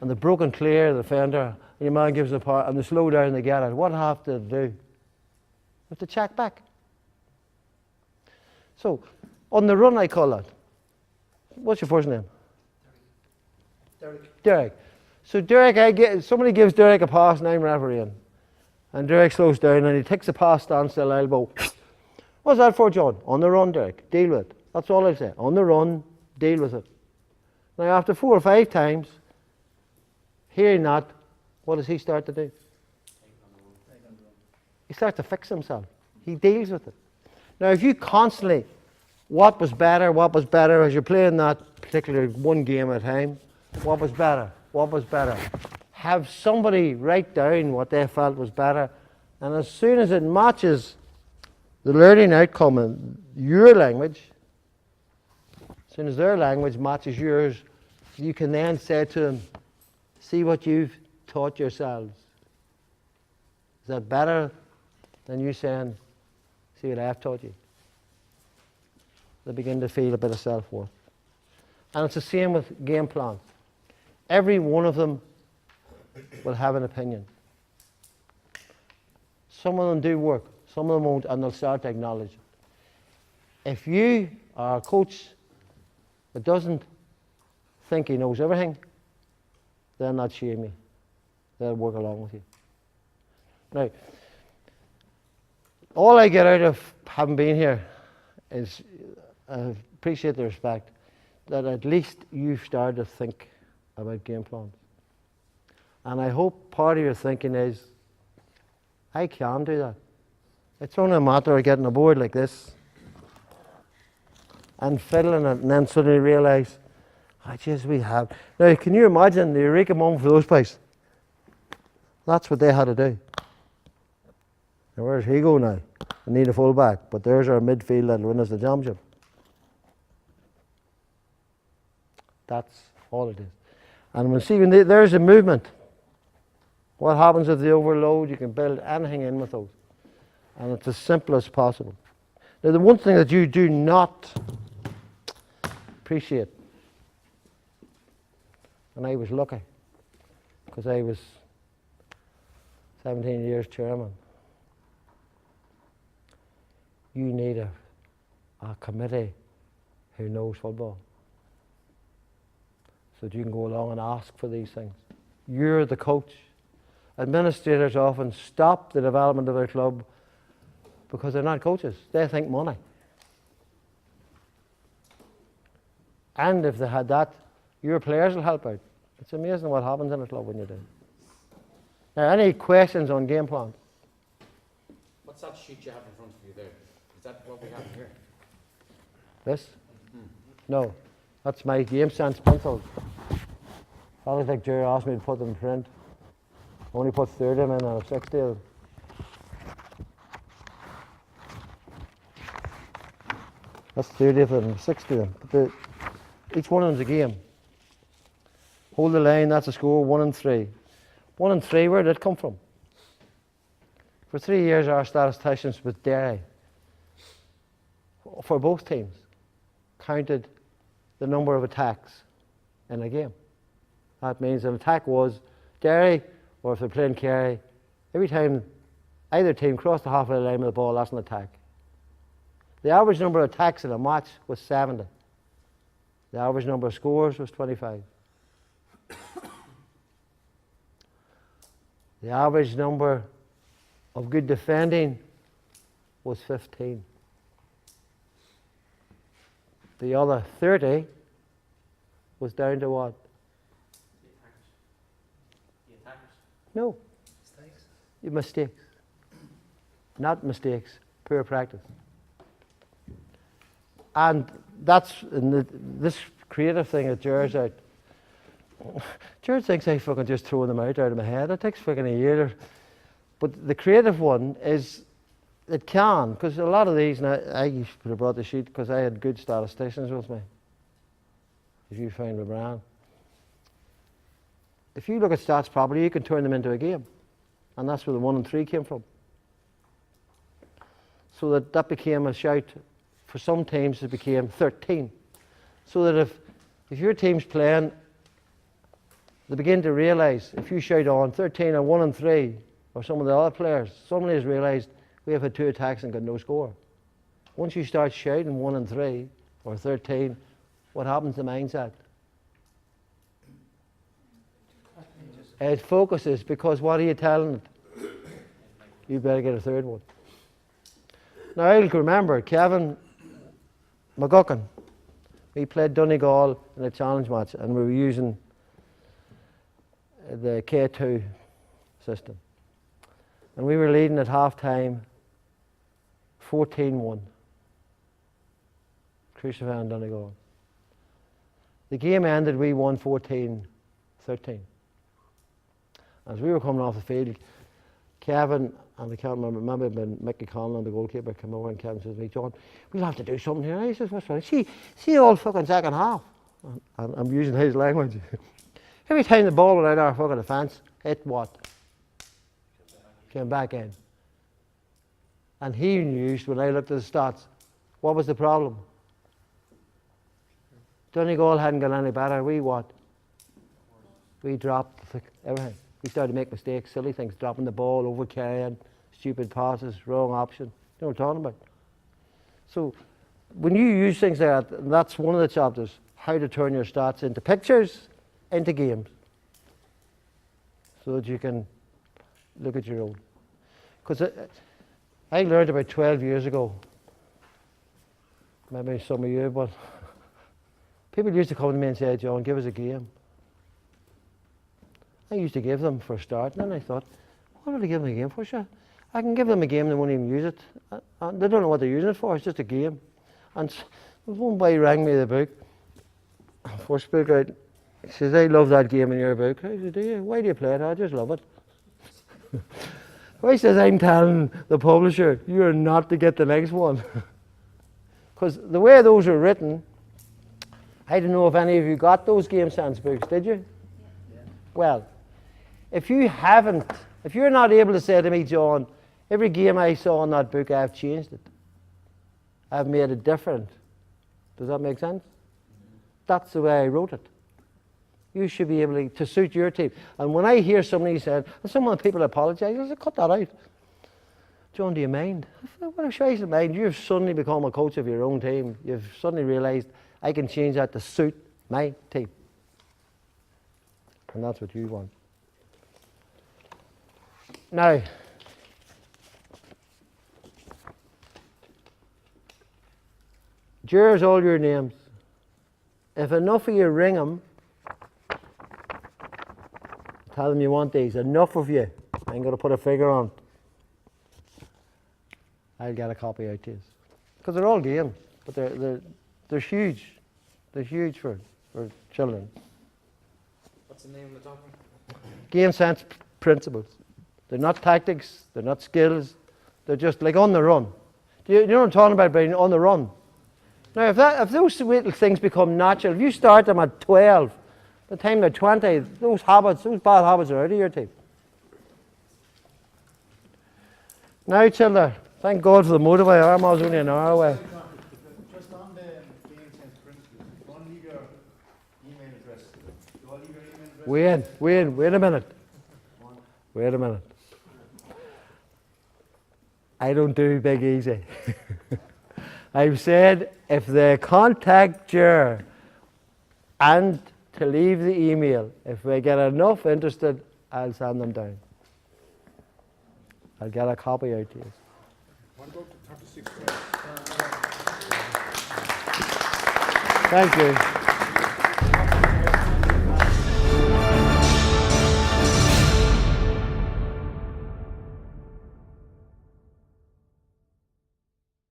and the broken clear, the defender, and your man gives a pass and they slow down and they get it. What have to do? You have to check back. So, on the run I call that. What's your first name? Derek. So Derek, somebody gives Derek a pass and I'm refereeing. And Derek slows down and he takes a pass standstill elbow. What's that for, John? On the run, Derek. Deal with it. That's all I say. On the run, deal with it. Now after 4 or 5 times, hearing that, what does he start to do? He starts to fix himself. He deals with it. Now if you constantly, what was better as you're playing that particular one game at a time, what was better? Have somebody write down what they felt was better, and as soon as it matches the learning outcome in your language, as soon as their language matches yours, you can then say to them, see what you've taught yourselves. Is that better than you saying, see what I've taught you? They begin to feel a bit of self-worth. And it's the same with game plans. Every one of them will have an opinion. Some of them do work, some of them won't, and they'll start to acknowledge it. If you are a coach that doesn't think he knows everything, they'll not shame you. They'll work along with you. Now, all I get out of having been here is, I appreciate the respect, that at least you've started to think about game plans. And I hope part of your thinking is, I can do that. It's only a matter of getting a board like this and fiddling it and then suddenly realise, geez, we have. Now, can you imagine the eureka moment for those guys? That's what they had to do. Now, where's he go now? They need a full-back, but there's our midfield that'll win us the championship. That's all it is. And when there's a movement. What happens if they overload? You can build anything in with those. And it's as simple as possible. Now, the one thing that you do not appreciate, and I was lucky, because I was 17 years chairman, you need a committee who knows football, so that you can go along and ask for these things. You're the coach. Administrators often stop the development of their club because they're not coaches. They think money. And if they had that, your players will help out. It's amazing what happens in a club when you do. Now, any questions on game plans? What's that sheet you have in front of you there? Is that what we have here? This? No. That's my game sense pencils. I don't think Jerry asked me to put them in print. I only put 30 of them in out of 60 of them. That's 30 of them, 60 of them. But each one of them's a game. Hold the line, that's a score, 1 and 3. 1 and 3, where did it come from? For 3 years, our statisticians with Derry, for both teams, counted the number of attacks in a game. That means an attack was Derry, or if they're playing Kerry, every time either team crossed the halfway line with the ball, that's an attack. The average number of attacks in a match was 70. The average number of scores was 25. The average number of good defending was 15. The other 30 was down to what? The attackers. No. Mistakes. Not mistakes, poor practice. And that's this creative thing that Jared's out. Jared thinks I fucking just throwing them out of my head. It takes fucking a year. But the creative one is, it can, because a lot of these, and I used to have brought the sheet because I had good statisticians with me. If you find my brand. If you look at stats properly, you can turn them into a game. And that's where the 1 and 3 came from. So that became a shout. For some teams, it became 13. So that if your team's playing, they begin to realise, if you shout on 13 or 1 and 3, or some of the other players, somebody has realised we have had 2 attacks and got no score. Once you start shouting 1 and 3 or 13, what happens to mindset? It focuses, because what are you telling it? You better get a third one. Now I'll remember Kevin McGuckin. We played Donegal in a challenge match and we were using the K2 system. And we were leading at half time 14-1. Crucified in Donegal. The game ended, we won 14-13. As we were coming off the field, Kevin, and I can't remember, maybe it had been Mickey Conlon, the goalkeeper, came over and Kevin says to me, John, we'll have to do something here. He says, what's wrong? See the old fucking second half. And I'm using his language. Every time the ball went out our fucking defence, hit what? Came back in. And he knew, when I looked at the stats, what was the problem? Donegal hadn't got any better. We what? We dropped everything. We started to make mistakes, silly things, dropping the ball, over carrying, stupid passes, wrong option. You know what I'm talking about? So when you use things like that, that's one of the chapters, how to turn your stats into pictures, into games, so that you can look at your own. Because I learned about 12 years ago, maybe some of you, but people used to come to me and say, John, give us a game. I used to give them for a start, and then I thought, what would I give them a game for? Sure, I can give them a game, they won't even use it. They don't know what they're using it for, it's just a game. And one boy rang me the book, first book out, he says, I love that game in your book. I said, do you? Why do you play it? I just love it. He says, I'm telling the publisher, you're not to get the next one. Because the way those are written, I don't know if any of you got those game sense books, did you? Yeah. Well, if you haven't, if you're not able to say to me, John, every game I saw in that book, I've changed it. I've made it different. Does that make sense? That's the way I wrote it. You should be able to suit your team. And when I hear somebody saying, and some of the people apologise, I say, cut that out. John, do you mind? I said, what a shite of mind. You've suddenly become a coach of your own team. You've suddenly realised I can change that to suit my team. And that's what you want. Now, here's all your names. If enough of you ring them, tell them you want these. Enough of you. I'm going to put a figure on. I'll get a copy out to you. Because they're all games, but they're huge. They're huge for children. What's the name of the document? Game sense principles. They're not tactics, they're not skills, they're just like on the run. You know what I'm talking about, being on the run? Now, if those little things become natural, if you start them at 12, by the time they're 20, those bad habits are out of your team. Now, children, thank God for the motorway. Armagh's only an hour away. Just on the game sense principles, if you want to leave your email address, do you want to leave your email address? Wait a minute. Wait a minute. I don't do big easy. I've said if they contact you and to leave the email, if we get enough interested, I'll send them down. I'll get a copy out to you. What about the 36? Thank you.